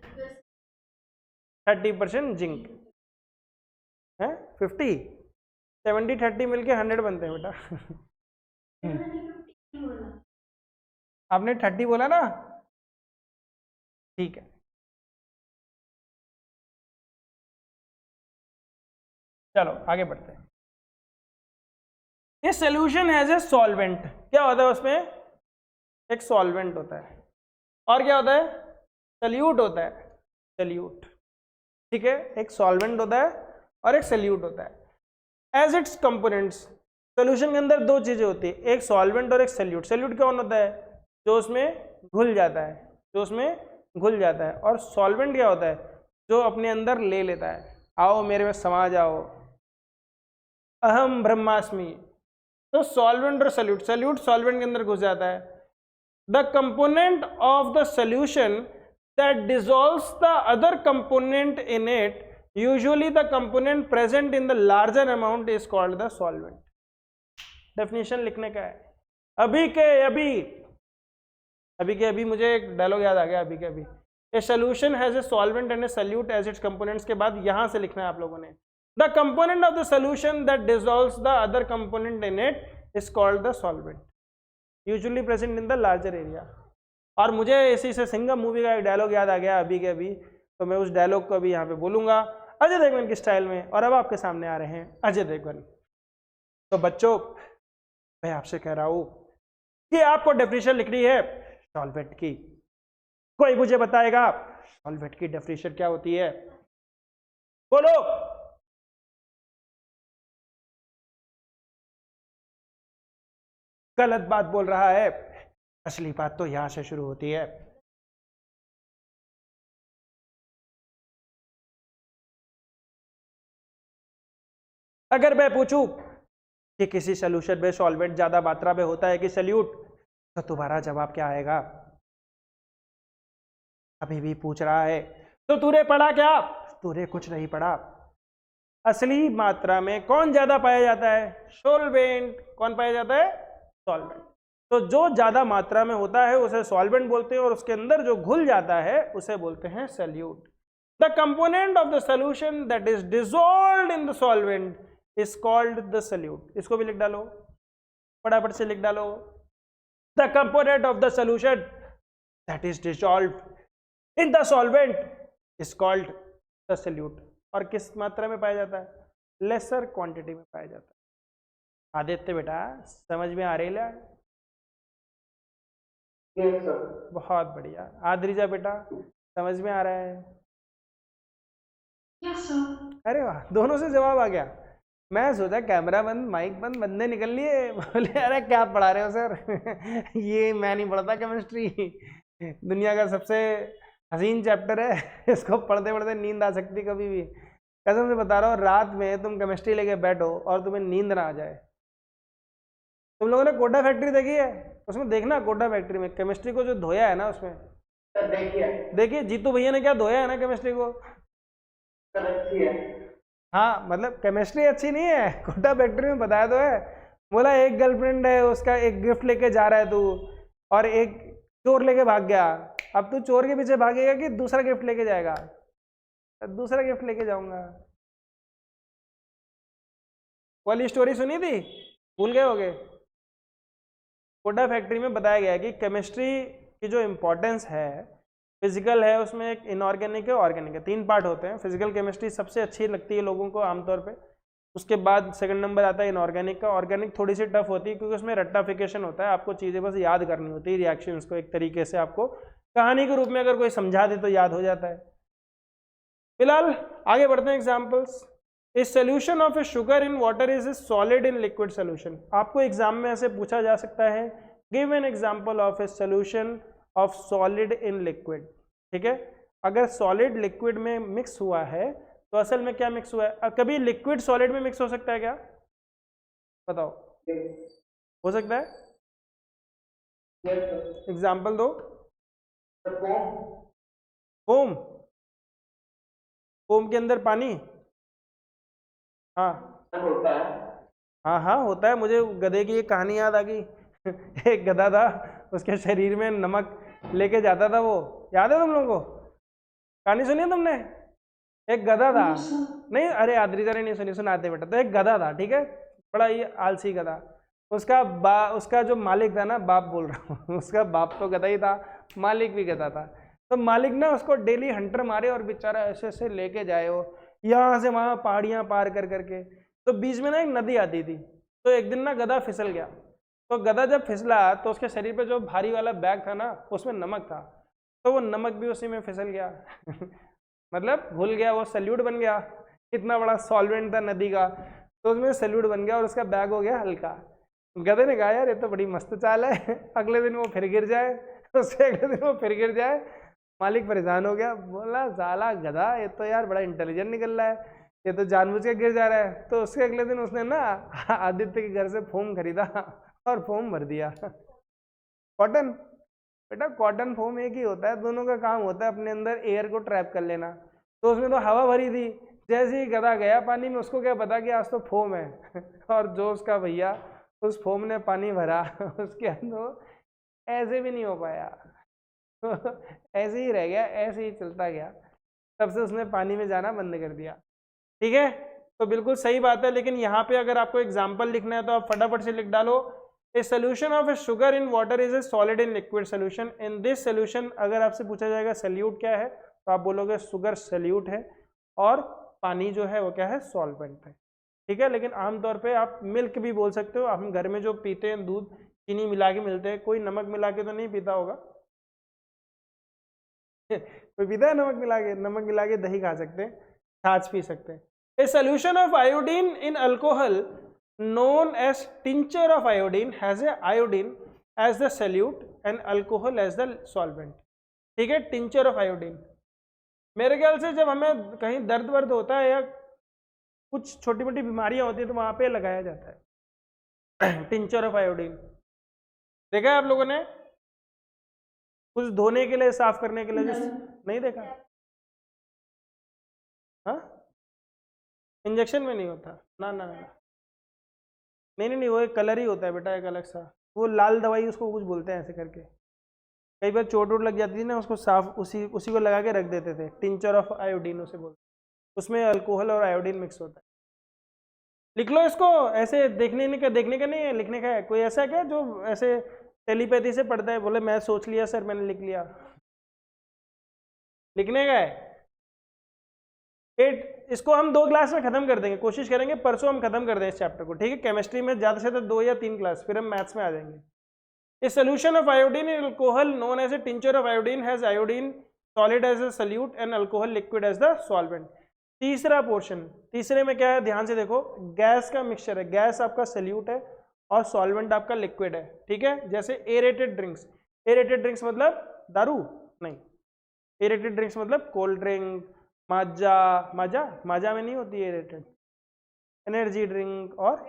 30% जिंक है, 50, 70 30 मिलके 100 बनते हैं बेटा। आपने 30 बोला ना, ठीक है। चलो आगे बढ़ते हैं। ये सोल्यूशन हैज ए सॉल्वेंट, क्या होता है उसमें, एक सॉल्वेंट होता है और क्या होता है, सल्यूट होता है, सल्यूट। ठीक है, एक सॉल्वेंट होता है और एक सल्यूट होता है। एज इट्स कंपोनेंट्स, सोल्यूशन के अंदर दो चीजें होती है, एक सॉल्वेंट और एक सल्यूट। सल्यूट कौन होता है, जो उसमें घुल जाता है, जो उसमें घुल जाता है, और सॉल्वेंट क्या होता है, जो अपने अंदर ले लेता है। आओ मेरे में समा जाओ, अहम ब्रह्मास्मि। तो सॉल्वेंट और सल्यूट, सल्यूट सॉल्वेंट के अंदर घुस जाता है। The component of the solution that dissolves the other component in it, usually the component present in the larger amount is called the solvent. Definition लिखने का है, अभी के अभी मुझे एक डायलॉग याद आ गया, अभी के अभी, a solution has a solvent and a solute as its components के बाद यहां से लिखना है आप लोगों ने, the component of the solution that dissolves the other component in it is called the solvent, usually present in the larger area। और मुझे इसी से सिंघम मूवी का एक डायलॉग याद आ गया अभी के अभी, तो मैं उस डायलॉग को अभी यहाँ पे बोलूंगा अजय देवगन की स्टाइल में। और अब आपके सामने आ रहे हैं अजय देवगन। तो बच्चों, मैं आपसे कह रहा हूं कि आपको डेफिनेशन लिखनी है सॉल्वेंट की। कोई मुझे बताएगा सॉल्वेंट की डेफिनेशन क्या होती है, बोलो। गलत बात बोल रहा है, असली बात तो यहां से शुरू होती है। अगर मैं पूछूं कि किसी सॉल्यूशन में सॉल्वेंट ज्यादा मात्रा में होता है कि सल्यूट, तो तुम्हारा जवाब क्या आएगा, अभी भी पूछ रहा है। तो तूने पढ़ा क्या, तूने कुछ नहीं पढ़ा। असली मात्रा में कौन ज्यादा पाया जाता है, सॉल्वेंट। कौन पाया जाता है, सॉल्वेंट। तो जो ज्यादा मात्रा में होता है उसे सॉल्वेंट बोलते हैं, और उसके अंदर जो घुल जाता है उसे बोलते हैं solute. The component of the solution that is dissolved in the solvent is called the solute. इसको भी लिख डालो, फटाफट से लिख डालो। The component of the solution that is dissolved in the solvent is called the solute. और किस मात्रा में पाया जाता है, लेसर क्वांटिटी में पाया जाता है। आदित्य बेटा समझ में आ रही है, यस सर। बहुत बढ़िया। आद्रिजा बेटा समझ में आ रहा है, यस सर। अरे वाह, दोनों से जवाब आ गया। मैं सोचा कैमरा बंद माइक बंद, बंदे निकल लिए, बोले अरे क्या पढ़ा रहे हो सर। ये मैं नहीं पढ़ता केमिस्ट्री, दुनिया का सबसे हसीन चैप्टर है, इसको पढ़ते पढ़ते नींद आ सकती कभी भी। कसम से बता रहा हूँ, रात में तुम केमिस्ट्री लेके बैठो और तुम्हें नींद ना आ जाए। तुम लोगों ने कोटा फैक्ट्री देखी है, उसमें देखना कोटा फैक्ट्री में केमिस्ट्री को जो धोया है ना, उसमें देखिए जीतू भैया ने क्या धोया है ना केमिस्ट्री को। अच्छी है। हाँ मतलब केमिस्ट्री अच्छी नहीं है, कोटा फैक्ट्री में बताया तो है। बोला एक गर्लफ्रेंड है उसका, एक गिफ्ट लेके जा रहा है तू, और एक चोर लेके भाग गया। अब तू चोर के पीछे भागेगा कि दूसरा गिफ्ट लेके जाएगा? दूसरा गिफ्ट लेके जाऊंगा। वाली स्टोरी सुनी थी, भूल गए होगे? कोडा फैक्ट्री में बताया गया कि केमिस्ट्री की जो इम्पोर्टेंस है, फिजिकल है, उसमें एक इनऑर्गेनिक है, ऑर्गेनिक है, 3 पार्ट होते हैं। फिजिकल केमिस्ट्री सबसे अच्छी लगती है लोगों को आमतौर पे, उसके बाद सेकंड नंबर आता है इनऑर्गेनिक का। ऑर्गेनिक थोड़ी सी टफ होती है क्योंकि उसमें रट्टाफिकेशन होता है, आपको चीज़ें बस याद करनी होती है, रिएक्शंस को एक तरीके से आपको कहानी के रूप में अगर कोई समझा दे तो याद हो जाता है। फिलहाल आगे बढ़ते हैं examples. A solution of A sugar in water is a solid in liquid solution. आपको एग्जाम में ऐसे पूछा जा सकता है, give an example of a solution of solid in liquid. ठीक है, अगर सॉलिड लिक्विड में मिक्स हुआ है तो असल में क्या मिक्स हुआ है? कभी लिक्विड सॉलिड में मिक्स हो सकता है क्या? बताओ, हो सकता है? एग्जाम्पल दो। फोम, फोम के अंदर पानी, हाँ होता है। हाँ हाँ होता है। मुझे गधे की एक कहानी याद आ गई। एक गधा था, उसके शरीर में नमक लेके जाता था वो, याद है तुम लोगों को? कहानी सुनी है तुमने? एक गधा था, नहीं अरे आदरीजा ने नहीं सुनी, सुनाते बेटा। तो एक गधा था, ठीक है, बड़ा ही आलसी गधा। उसका जो मालिक था ना, बाप बोल रहा हूँ, उसका बाप तो गधा ही था, मालिक भी गधा था। तो मालिक ना उसको डेली हंटर मारे और बेचारा ऐसे ऐसे लेके जाए वो, यहाँ से वहाँ पहाड़ियाँ पार कर करके। तो बीच में ना एक नदी आती थी, तो एक दिन ना गधा फिसल गया। तो गधा जब फिसला तो उसके शरीर पे जो भारी वाला बैग था ना, उसमें नमक था, तो वो नमक भी उसी में फिसल गया। मतलब घुल गया, वो सल्यूट बन गया। इतना बड़ा सॉल्वेंट था नदी का, तो उसमें सल्यूट बन गया और उसका बैग हो गया हल्का। गधे ने कहा यार ये तो बड़ी मस्त चाल है, अगले दिन वो फिर गिर जाए, उससे अगले दिन वो फिर गिर जाए। मालिक परेशान हो गया, बोला साला गधा ये तो यार बड़ा इंटेलिजेंट निकल रहा है, ये तो जानबूझ के गिर जा रहा है। तो उसके अगले दिन उसने ना आदित्य के घर से फोम खरीदा और फोम भर दिया। कॉटन, बेटा कॉटन फोम एक ही होता है, दोनों का काम होता है अपने अंदर एयर को ट्रैप कर लेना। तो उसमें तो हवा भरी थी, जैसे ही गधा गया पानी में, उसको क्या पता कि आज तो फोम है। और जो उसका भैया उस फोम ने पानी भरा, उसके अंदर ऐसे भी नहीं हो पाया। ऐसे ही रह गया, ऐसे ही चलता गया। तब से उसने पानी में जाना बंद कर दिया। ठीक है, तो बिल्कुल सही बात है। लेकिन यहाँ पे अगर आपको एग्जाम्पल लिखना है तो आप फटाफट से लिख डालो, ए solution of A sugar in water is a solid in liquid solution. In this solution, अगर आपसे पूछा जाएगा सल्यूट क्या है, तो आप बोलोगे शुगर सल्यूट है, और पानी जो है वो क्या है, सॉल्वेंट है। ठीक है, लेकिन आमतौर पे आप मिल्क भी बोल सकते हो। हम घर में जो पीते हैं दूध चीनी मिला के मिलते हैं, कोई नमक मिला के तो नहीं पीता होगा। कोई पीता है नमक मिला के? नमक मिला के दही खा सकते हैं, छाछ पी सकते हैं। ए solution of iodine in alcohol known as tincture of iodine has a iodine as the solute and alcohol as the solvent। ठीक है, टिंचर ऑफ आयोडीन, मेरे ख्याल से जब हमें कहीं दर्द वर्द होता है या कुछ छोटी मोटी बीमारियां होती है तो वहां पे लगाया जाता है टिंचर ऑफ आयोडीन। देखा है आप लोगों ने? कुछ धोने के लिए, साफ करने के लिए? नहीं देखा? हाँ, इंजेक्शन में नहीं होता ना ना ना, नहीं, वो एक कलर ही होता है बेटा, एक अलग सा, वो लाल दवाई उसको कुछ बोलते हैं ऐसे करके। कई बार चोट वोट लग जाती थी ना, उसको साफ उसी को लगा के रख देते थे, टिंचर ऑफ आयोडीन उसे बोलते। उसमें अल्कोहल और आयोडीन मिक्स होता है। लिख लो इसको, ऐसे देखने का नहीं है, लिखने का है। कोई ऐसा क्या जो ऐसे टेलीपैथी से पढ़ता है, बोले मैं सोच लिया सर, मैंने लिख लिया? लिखने का है। इसको हम 2 क्लास में खत्म कर देंगे, कोशिश करेंगे परसों हम खत्म कर दें इस चैप्टर को। ठीक है, केमिस्ट्री में ज्यादा से ज्यादा 2 या 3 क्लास, फिर हम मैथ्स में आ जाएंगे। A solution of iodine in alcohol known as a tincture of iodine has iodine solid as a solute and alcohol liquid as the solvent. तीसरा पोर्शन, तीसरे में क्या है, ध्यान से देखो, गैस का मिक्सचर है। गैस आपका सल्यूट है और सॉल्वेंट आपका लिक्विड है। ठीक है, जैसे एरेटेड ड्रिंक्स। एरेटेड ड्रिंक्स मतलब दारू नहीं, एरेटेड ड्रिंक्स मतलब कोल्ड ड्रिंक, माजा में नहीं होती है रेटेड, एनर्जी ड्रिंक और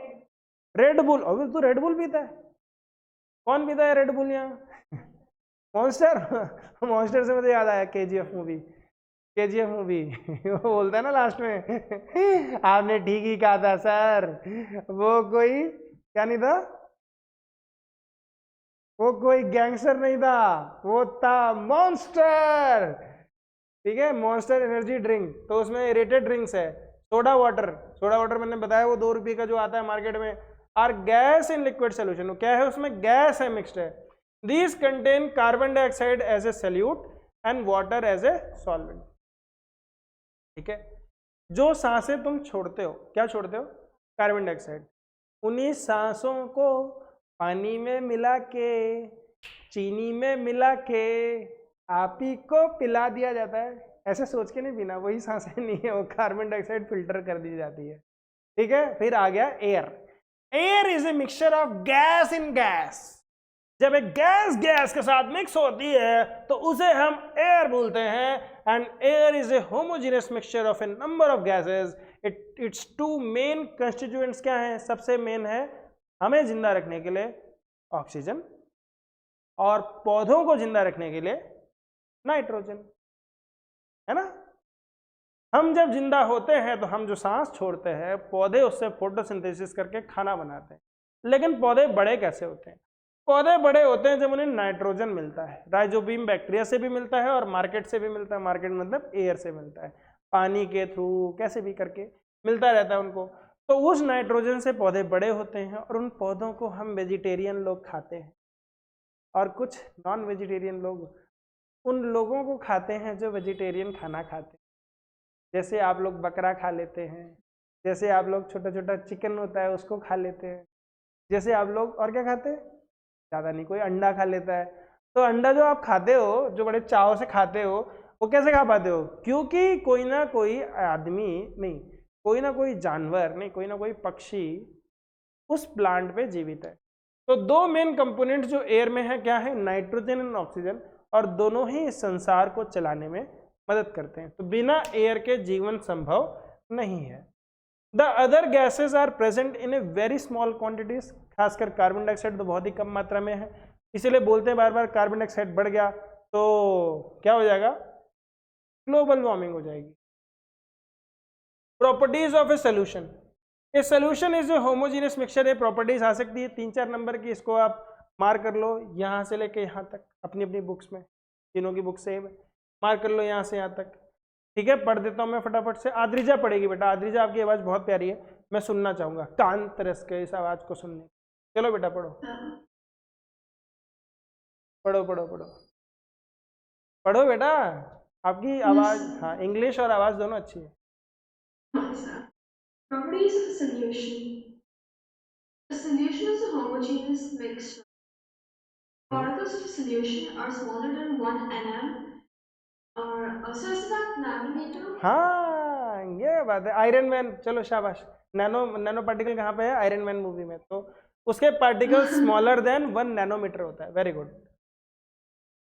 रेड बुल। अभी तो रेड बुल पीता है, कौन पीता है रेड बुल यहाँ? मॉन्स्टर। मॉन्स्टर से मुझे याद आया केजीएफ मूवी वो बोलता है ना लास्ट में, आपने ठीक ही कहा था सर, वो कोई क्या नहीं था, वो कोई गैंगस्टर नहीं था, वो था मॉन्स्टर। ठीक है, मॉन्स्टर एनर्जी ड्रिंक। तो उसमें एरेटेड ड्रिंक्स है, सोडा वाटर मैंने बताया वो 2 रुपये का जो आता है मार्केट में, are gas in liquid solution, क्या है उसमें गैस है, मिक्स्ड है। These contain carbon dioxide as a solute and water as a solvent. ठीक है, जो सांसें तुम छोड़ते हो, क्या छोड़ते हो, कार्बन डाइऑक्साइड, उन्हीं सांसों को पानी में मिला के, चीनी में मिला के आप ही को पिला दिया जाता है। ऐसे सोच के नहीं पीना, वही सांसें नहीं है, वो कार्बन डाइऑक्साइड फिल्टर कर दी जाती है। ठीक है, फिर आ गया air. Air is a mixture of gas in gas. जब एक गैस के साथ मिक्स होती है तो उसे हम एयर बोलते हैं। And air is A homogeneous mixture of A number of gases. It's 2 main constituents क्या हैं, सबसे मेन है हमें जिंदा रखने के लिए ऑक्सीजन, और पौधों को जिंदा रखने के लिए नाइट्रोजन, है ना। हम जब जिंदा होते हैं तो हम जो सांस छोड़ते हैं, पौधे उससे फोटोसिंथेसिस करके खाना बनाते हैं। लेकिन पौधे बड़े कैसे होते हैं, पौधे बड़े होते हैं जब उन्हें नाइट्रोजन मिलता है। राइजोबियम बैक्टीरिया से भी मिलता है और मार्केट से भी मिलता है। मार्केट मतलब एयर से मिलता है, पानी के थ्रू कैसे भी करके मिलता रहता है उनको। तो उस नाइट्रोजन से पौधे बड़े होते हैं और उन पौधों को हम वेजिटेरियन लोग खाते हैं, और कुछ नॉन वेजिटेरियन लोग उन लोगों को खाते हैं जो वेजिटेरियन खाना खाते हैं। जैसे आप लोग बकरा खा लेते हैं, जैसे आप लोग छोटा छोटा चिकन होता है उसको खा लेते हैं, जैसे आप लोग और क्या खाते हैं, ज़्यादा नहीं, कोई अंडा खा लेता है। तो अंडा जो आप खाते हो, जो बड़े चाव से खाते हो, वो कैसे खा पाते हो, क्योंकि कोई ना कोई आदमी नहीं, कोई ना कोई जानवर नहीं, कोई ना कोई पक्षी उस प्लांट पे जीवित है। तो 2 मेन कंपोनेंट जो एयर में है क्या है, नाइट्रोजन एंड ऑक्सीजन, और दोनों ही इस संसार को चलाने में मदद करते हैं। तो बिना एयर के जीवन संभव नहीं है। The other gases are present in a very small quantities. खासकर कार्बन डाइऑक्साइड तो बहुत ही कम मात्रा में है, इसीलिए बोलते हैं बार बार कार्बन डाइऑक्साइड बढ़ गया तो क्या हो जाएगा, ग्लोबल वार्मिंग हो जाएगी। Properties of a solution. A solution is a homogeneous mixture. ये प्रॉपर्टीज आ सकती है 3-4 नंबर की, इसको आप मार्क कर लो यहाँ से लेके यहाँ तक, अपनी अपनी बुक्स में, तीनों की बुक सेम है, मार्क कर लो यहाँ से यहाँ तक। ठीक है, पढ़ देता हूँ मैं फटाफट से। आद्रिजा पढ़ेगी बेटा, आद्रिजा आपकी आवाज़ बहुत प्यारी है, मैं सुनना चाहूँगा, कान तरस के इस आवाज़ को सुनने। चलो बेटा पढ़ो पढ़ो पढ़ो पढ़ो पढ़ो बेटा, आपकी आवाज़, हाँ इंग्लिश और आवाज़ दोनों अच्छी है। Properties of a solution. A solution is a homogeneous mixture. Particles of a solution are smaller than 1 nm, or so it's about nanometer. हाँ ये बात है, आयरन मैन, चलो शाबाश। नैनो पार्टिकल कहाँ पे है, आयरन मैन मूवी में, तो उसके पार्टिकल स्मॉलर देन 1 नैनोमीटर होता है। Very good.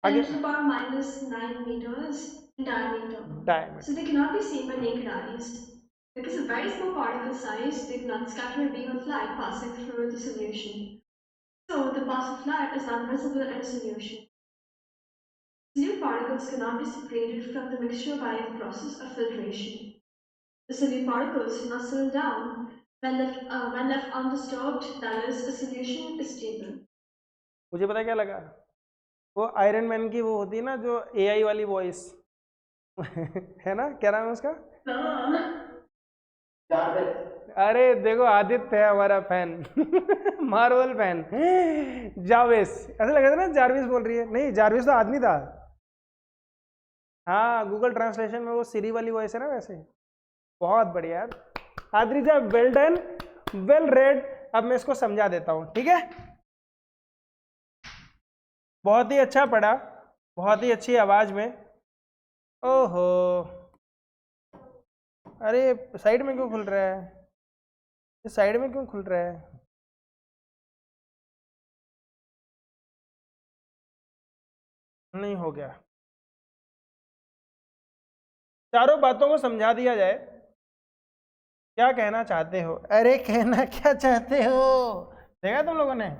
10 to the power minus 9 meters in diameter. So they cannot be seen by naked eyes. Because of very small particle size, they cannot scatter a beam of light passing through the solution. So the path of light is not visible in a solution. Solute particles cannot be separated from the mixture by the process of filtration. The solute particles do not settle down when left undisturbed, that is, a solution is stable. मुझे पता क्या लगा, वो iron man की वो होती है ना जो AI वाली वॉइस है ना, क्या नाम है उसका? अरे देखो आदित्य है हमारा फैन मार्वल फैन जारविस, ऐसा लगा था ना जारविस बोल रही है, नहीं जारविस तो आदमी था। हाँ गूगल ट्रांसलेशन में वो सिरी वाली वॉइस है ना, वैसे बहुत बढ़िया यार। Adrija well done, well read. अब मैं इसको समझा देता हूँ, ठीक है। बहुत ही अच्छा पढ़ा, बहुत ही अच्छी आवाज में। ओहो अरे साइड में क्यों खुल रहा है, इस साइड में क्यों खुल रहा है? नहीं हो गया। चारों बातों को समझा दिया जाए, क्या कहना चाहते हो? अरे कहना क्या चाहते हो, देखा तुम लोगों ने?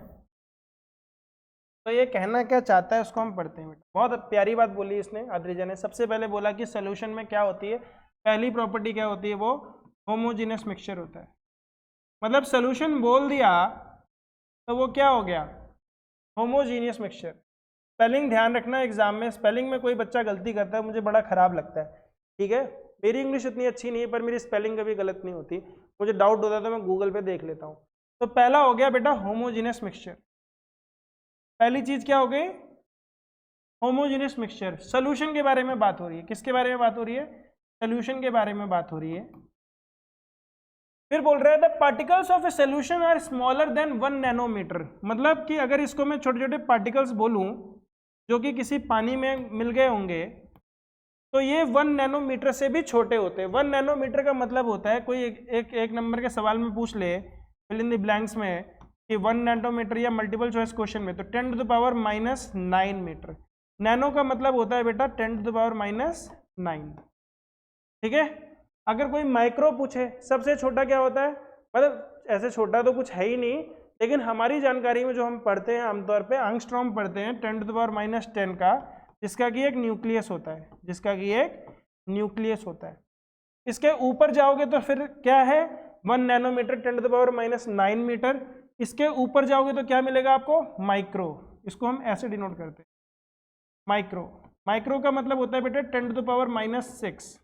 तो ये कहना क्या चाहता है उसको हम पढ़ते हैं। बहुत प्यारी बात बोली इसने, आद्रिजा ने। सबसे पहले बोला कि सोल्यूशन में क्या होती है, पहली प्रॉपर्टी क्या होती है, वो होमोजेनियस मिक्सचर होता है। मतलब सोल्यूशन बोल दिया तो वो क्या हो गया, होमोजीनियस मिक्सचर। स्पेलिंग ध्यान रखना, एग्जाम में स्पेलिंग में कोई बच्चा गलती करता है मुझे बड़ा खराब लगता है, ठीक है। मेरी इंग्लिश इतनी अच्छी नहीं है, पर मेरी स्पेलिंग कभी गलत नहीं होती, मुझे डाउट होता है तो मैं गूगल पे देख लेता हूँ। तो पहला हो गया बेटा होमोजीनियस मिक्सचर। पहली चीज क्या हो गई? Homogeneous mixture. सोल्यूशन के बारे में बात हो रही है। किसके बारे में बात हो रही है? सोल्यूशन के बारे में बात हो रही है। फिर बोल रहा है the particles of a solution are smaller than 1 nanometre. मतलब कि अगर इसको मैं छोटे छोटे पार्टिकल्स बोलूं जो कि किसी पानी में मिल गए होंगे तो ये 1 नैनोमीटर से भी छोटे होते हैं। 1 नैनोमीटर का मतलब होता है, कोई एक नंबर के सवाल में पूछ ले फिल इन द ब्लैंक्स में कि 1 नैनोमीटर या मल्टीपल चॉइस क्वेश्चन में, तो 10⁻⁹ मीटर। नैनो का मतलब होता है बेटा 10⁻⁹। ठीक है। अगर कोई माइक्रो पूछे, सबसे छोटा क्या होता है? मतलब ऐसे छोटा तो कुछ है ही नहीं, लेकिन हमारी जानकारी में जो हम पढ़ते हैं आमतौर पे एंगस्ट्रॉम पढ़ते हैं 10⁻⁻10 का, जिसका कि एक न्यूक्लियस होता है, जिसका कि एक न्यूक्लियस होता है। इसके ऊपर जाओगे तो फिर क्या है? 1 नैनोमीटर 10⁻⁹ मीटर। इसके ऊपर जाओगे तो क्या मिलेगा आपको? माइक्रो। इसको हम ऐसे डिनोट करते हैं, माइक्रो। माइक्रो का मतलब होता है बेटा 10⁻⁻6।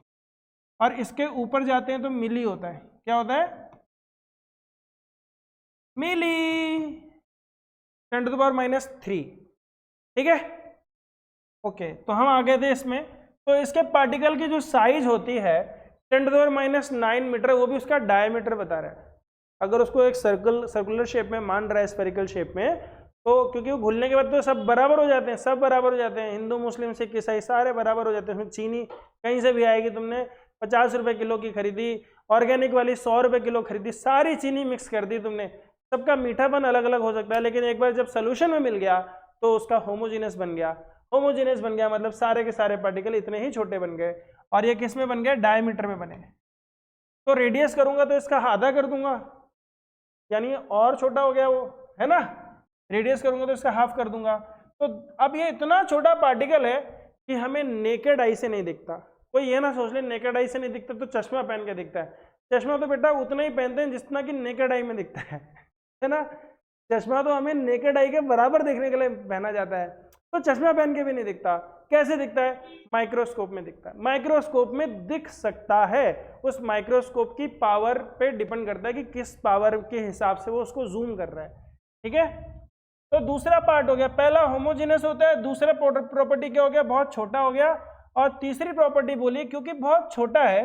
और इसके ऊपर जाते हैं तो मिली होता है। क्या होता है? मिली 10⁻⁻3। ठीक है, ओके। तो हम आ गए थे इसमें। तो इसके पार्टिकल की जो साइज होती है 10⁻⁹ मीटर, वो भी उसका डायमीटर बता रहा है। अगर उसको एक सर्कुलर शेप में मान रहा है, स्फेरिकल शेप में, तो क्योंकि वो घुलने के बाद तो सब बराबर हो जाते हैं, सब बराबर हो जाते हैं, हिंदू मुस्लिम सिख ईसाई सारे बराबर हो जाते हैं। उसमें चीनी कहीं से भी आएगी, तुमने 50 रुपए किलो की खरीदी, ऑर्गेनिक वाली 100 रुपए किलो खरीदी, सारी चीनी मिक्स कर दी तुमने, सबका मीठापन अलग अलग हो सकता है, लेकिन एक बार जब सोल्यूशन में मिल गया तो उसका होमोजीनियस बन गया। होमोजीनियस बन गया मतलब सारे के सारे पार्टिकल इतने ही छोटे बन गए। और ये किस में बन गए? डायमीटर में बने। तो रेडियस करूंगा तो इसका आधा कर दूंगा, यानी और छोटा हो गया वो, है ना। रेडियस करूंगा तो इसका हाफ कर दूंगा। तो अब ये इतना छोटा पार्टिकल है कि हमें नेकेड आई से नहीं दिखता। कोई ये ना सोच ले नेकेड आई से नहीं दिखता तो चश्मा पहन के दिखता है। चश्मा तो बेटा उतना ही पहनते हैं जितना कि नेकेड आई में दिखता है ना। चश्मा तो हमें नेकेड आई के बराबर देखने के लिए पहना जाता है, तो चश्मा पहन के भी नहीं दिखता। कैसे दिखता है? माइक्रोस्कोप में दिखता है। माइक्रोस्कोप में दिख सकता है, उस माइक्रोस्कोप की पावर पे डिपेंड करता है कि किस पावर के हिसाब से वो उसको जूम कर रहा है। ठीक है, तो दूसरा पार्ट हो गया। पहला होमोजेनस होता है, दूसरा प्रॉपर्टी क्या हो गया? बहुत छोटा हो गया। और तीसरी प्रॉपर्टी बोली क्योंकि बहुत छोटा है,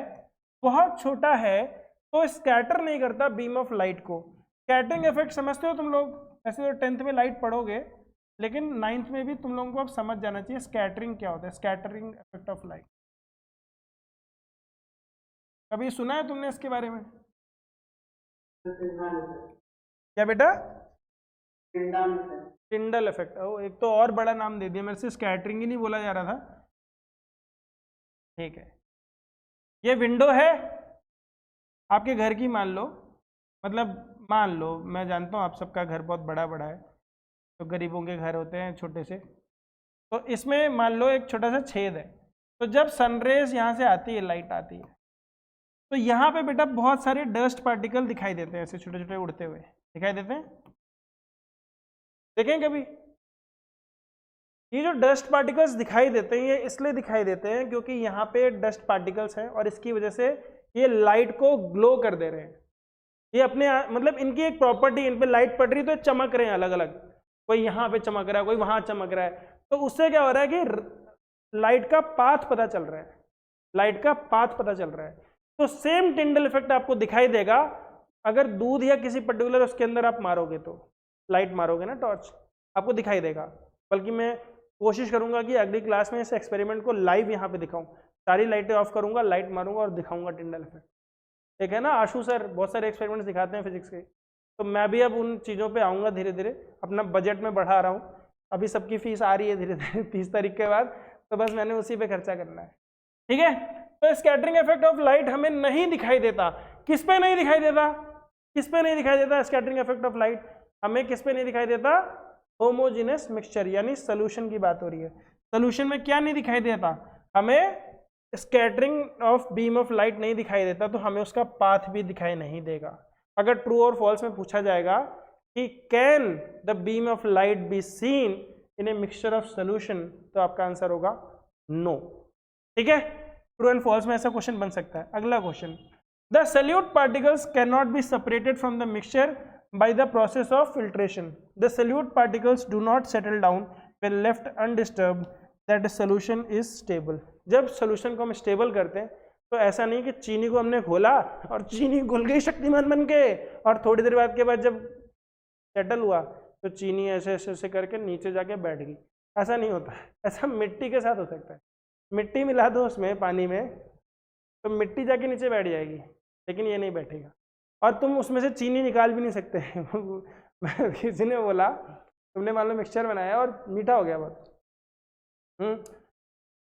बहुत छोटा है तो स्कैटर नहीं करता बीम ऑफ लाइट को। स्कैटरिंग इफेक्ट समझते हो तुम लोग? ऐसे तो 10th में लाइट पढ़ोगे, लेकिन 9th में भी तुम लोगों को अब समझ जाना चाहिए स्कैटरिंग क्या होता है, स्कैटरिंग इफेक्ट ऑफ लाइट। कभी सुना है तुमने इसके बारे में? क्या बेटा? Tyndall effect. एक तो और बड़ा नाम दे दिया, मेरे से स्कैटरिंग ही नहीं बोला जा रहा था। ठीक है, ये विंडो है आपके घर की, मान लो, मतलब मान लो, मैं जानता हूँ आप सबका घर बहुत बड़ा बड़ा है, तो गरीबों के घर होते हैं छोटे से, तो इसमें मान लो एक छोटा सा छेद है। तो जब सनरेज यहाँ से आती है, लाइट आती है, तो यहाँ पे बेटा बहुत सारे डस्ट पार्टिकल दिखाई देते हैं, ऐसे छोटे छोटे उड़ते हुए दिखाई देते हैं। देखें कभी? ये जो डस्ट पार्टिकल्स दिखाई देते हैं, ये इसलिए दिखाई देते हैं क्योंकि यहाँ पे डस्ट पार्टिकल्स हैं और इसकी वजह से ये लाइट को ग्लो कर दे रहे हैं। ये अपने मतलब इनकी एक प्रॉपर्टी, इन पे लाइट पड़ रही है तो चमक रहे हैं अलग अलग, कोई यहाँ पे चमक रहा है, कोई वहां चमक रहा है। तो उससे क्या हो रहा है कि लाइट का पाथ पता चल रहा है, लाइट का पाथ पता चल रहा है। तो सेम टिंडल इफेक्ट आपको दिखाई देगा अगर दूध या किसी पर्टिकुलर उसके अंदर आप मारोगे, तो लाइट मारोगे ना टॉर्च, आपको दिखाई देगा। बल्कि मैं कोशिश करूंगा कि अगली क्लास में इस एक्सपेरिमेंट को लाइव यहाँ पे दिखाऊं, सारी लाइटें ऑफ करूंगा, लाइट मारूंगा और दिखाऊंगा टिंडल इफेक्ट। एक है ना आशु सर, बहुत सारे एक्सपेरिमेंट्स दिखाते हैं फिजिक्स के, तो मैं भी अब उन चीज़ों पे आऊँगा धीरे धीरे, अपना बजट में बढ़ा रहा हूँ। अभी सबकी फीस आ रही है धीरे धीरे 30 तारीख के बाद, तो बस मैंने उसी पे खर्चा करना है। ठीक है, तो स्कैटरिंग इफेक्ट ऑफ लाइट हमें नहीं दिखाई देता। किस पे नहीं दिखाई देता? किस पे नहीं दिखाई देता स्कैटरिंग इफेक्ट ऑफ लाइट? हमें किस पे नहीं दिखाई देता? होमोजेनस मिक्सचर, यानी सोल्यूशन की बात हो रही है। सोल्यूशन में क्या नहीं दिखाई देता? हमें scattering of beam of light नहीं दिखाई देता, तो हमें उसका पाथ भी दिखाई नहीं देगा। अगर ट्रू और फॉल्स में पूछा जाएगा कि can the beam of light be seen in A mixture of solution, तो आपका आंसर होगा नो। ठीक है, ट्रू एंड फॉल्स में ऐसा क्वेश्चन बन सकता है। अगला question, the solute particles can not be separated from the mixture by the process of filtration. The solute particles do not settle down when left undisturbed, that solution is stable. जब solution को हम stable करते हैं तो ऐसा नहीं कि चीनी को हमने घोला और चीनी घुल गई शक्तिमान बन के, और थोड़ी देर बाद के बाद जब सेटल हुआ तो चीनी ऐसे ऐसे ऐसे करके नीचे जाके बैठ गई। ऐसा नहीं होता है। ऐसा मिट्टी के साथ हो सकता है। मिट्टी मिला दो उसमें, पानी में, तो मिट्टी जाके नीचे बैठ जाएगी, लेकिन ये नहीं बैठेगा। और तुम उसमें से चीनी निकाल भी नहीं सकते। किसी ने बोला तुमने मान लो मिक्सचर बनाया और मीठा हो गया बहुत,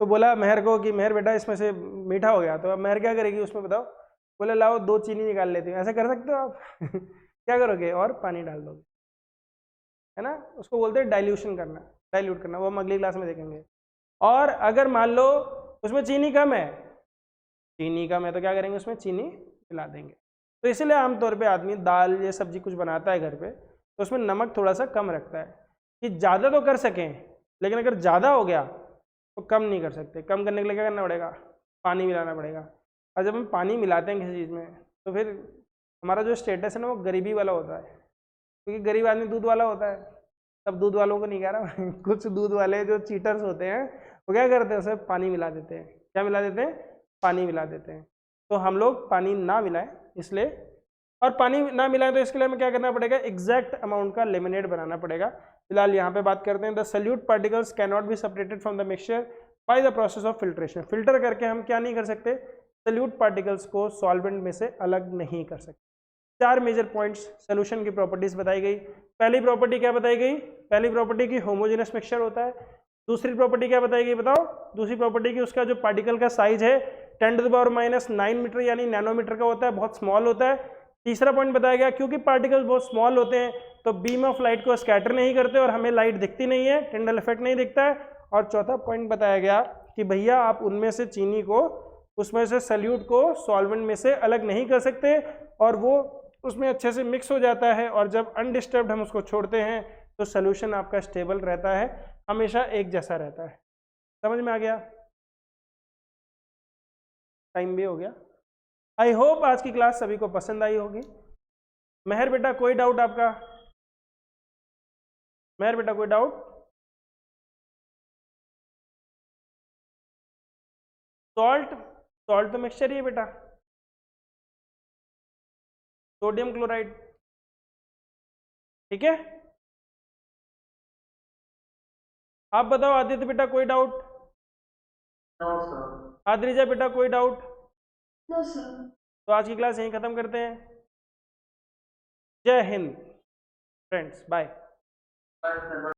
तो बोला महर को कि महर बेटा इसमें से मीठा हो गया, तो अब महर क्या करेगी उसमें बताओ? बोले लाओ 2 चीनी निकाल लेती हूँ। ऐसा कर सकते हो आप? क्या करोगे? और पानी डाल दोगे, है ना? उसको बोलते हैं डाइल्यूशन करना, डाइल्यूट करना। वो हम अगली क्लास में देखेंगे। और अगर मान लो उसमें चीनी कम है, तो क्या करेंगे? उसमें चीनी मिला देंगे। तो इसीलिए आमतौर पे आदमी दाल ये सब्जी कुछ बनाता है घर पे, तो उसमें नमक थोड़ा सा कम रखता है कि ज़्यादा तो कर सकें, लेकिन अगर ज़्यादा हो गया तो कम नहीं कर सकते। कम करने के लिए क्या करना पड़ेगा? पानी मिलाना पड़ेगा। और जब हम पानी मिलाते हैं किसी चीज़ में, तो फिर हमारा जो स्टेटस है ना वो गरीबी वाला होता है, क्योंकि गरीब आदमी दूध वाला होता है। सब दूध वालों को नहीं कह रहा। कुछ दूध वाले जो चीटर्स होते हैं वो क्या करते हैं? उसमें पानी मिला देते हैं। क्या मिला देते हैं? पानी मिला देते हैं। तो हम लोग पानी ना मिलाएं इसलिए, और पानी ना मिलाएं तो इसके लिए हमें क्या करना पड़ेगा? एग्जैक्ट अमाउंट का लेमिनेट बनाना पड़ेगा। फिलहाल यहाँ पे बात करते हैं, the solute particles can not be separated from the mixture by the process of filtration. Filter करके हम क्या नहीं कर सकते? सल्यूट पार्टिकल्स को सॉल्वेंट में से अलग नहीं कर सकते। 4 मेजर पॉइंट्स सॉल्यूशन की प्रॉपर्टीज बताई गई। पहली प्रॉपर्टी क्या बताई गई? पहली प्रॉपर्टी की होमोजेनस मिक्सचर होता है। दूसरी प्रॉपर्टी क्या बताई गई बताओ? दूसरी प्रॉपर्टी की उसका जो पार्टिकल का साइज है 10⁻⁹ मीटर यानी नैनोमीटर का होता है, बहुत स्मॉल होता है। तीसरा पॉइंट बताया गया क्योंकि पार्टिकल्स बहुत स्मॉल होते हैं तो बीम ऑफ लाइट को स्कैटर नहीं करते और हमें लाइट दिखती नहीं है, टिंडल इफेक्ट नहीं दिखता है। और चौथा पॉइंट बताया गया कि भैया आप उनमें से चीनी को, उसमें से सल्यूट को सॉल्वेंट में से अलग नहीं कर सकते, और वो उसमें अच्छे से मिक्स हो जाता है, और जब अनडिस्टर्ब्ड हम उसको छोड़ते हैं तो सोल्यूशन आपका स्टेबल रहता है, हमेशा एक जैसा रहता है। समझ में आ गया? टाइम भी हो गया। आई होप आज की क्लास सभी को पसंद आई होगी। महर बेटा कोई डाउट आपका? महर बेटा कोई डाउट? सॉल्ट तो मिक्सचर ही है बेटा, सोडियम क्लोराइड, ठीक है। आप बताओ आदित्य बेटा कोई डाउट? No sir. आद्रिजा बेटा कोई डाउट? No sir. तो आज की क्लास यहीं खत्म करते हैं। जय हिंद फ्रेंड्स, बाय।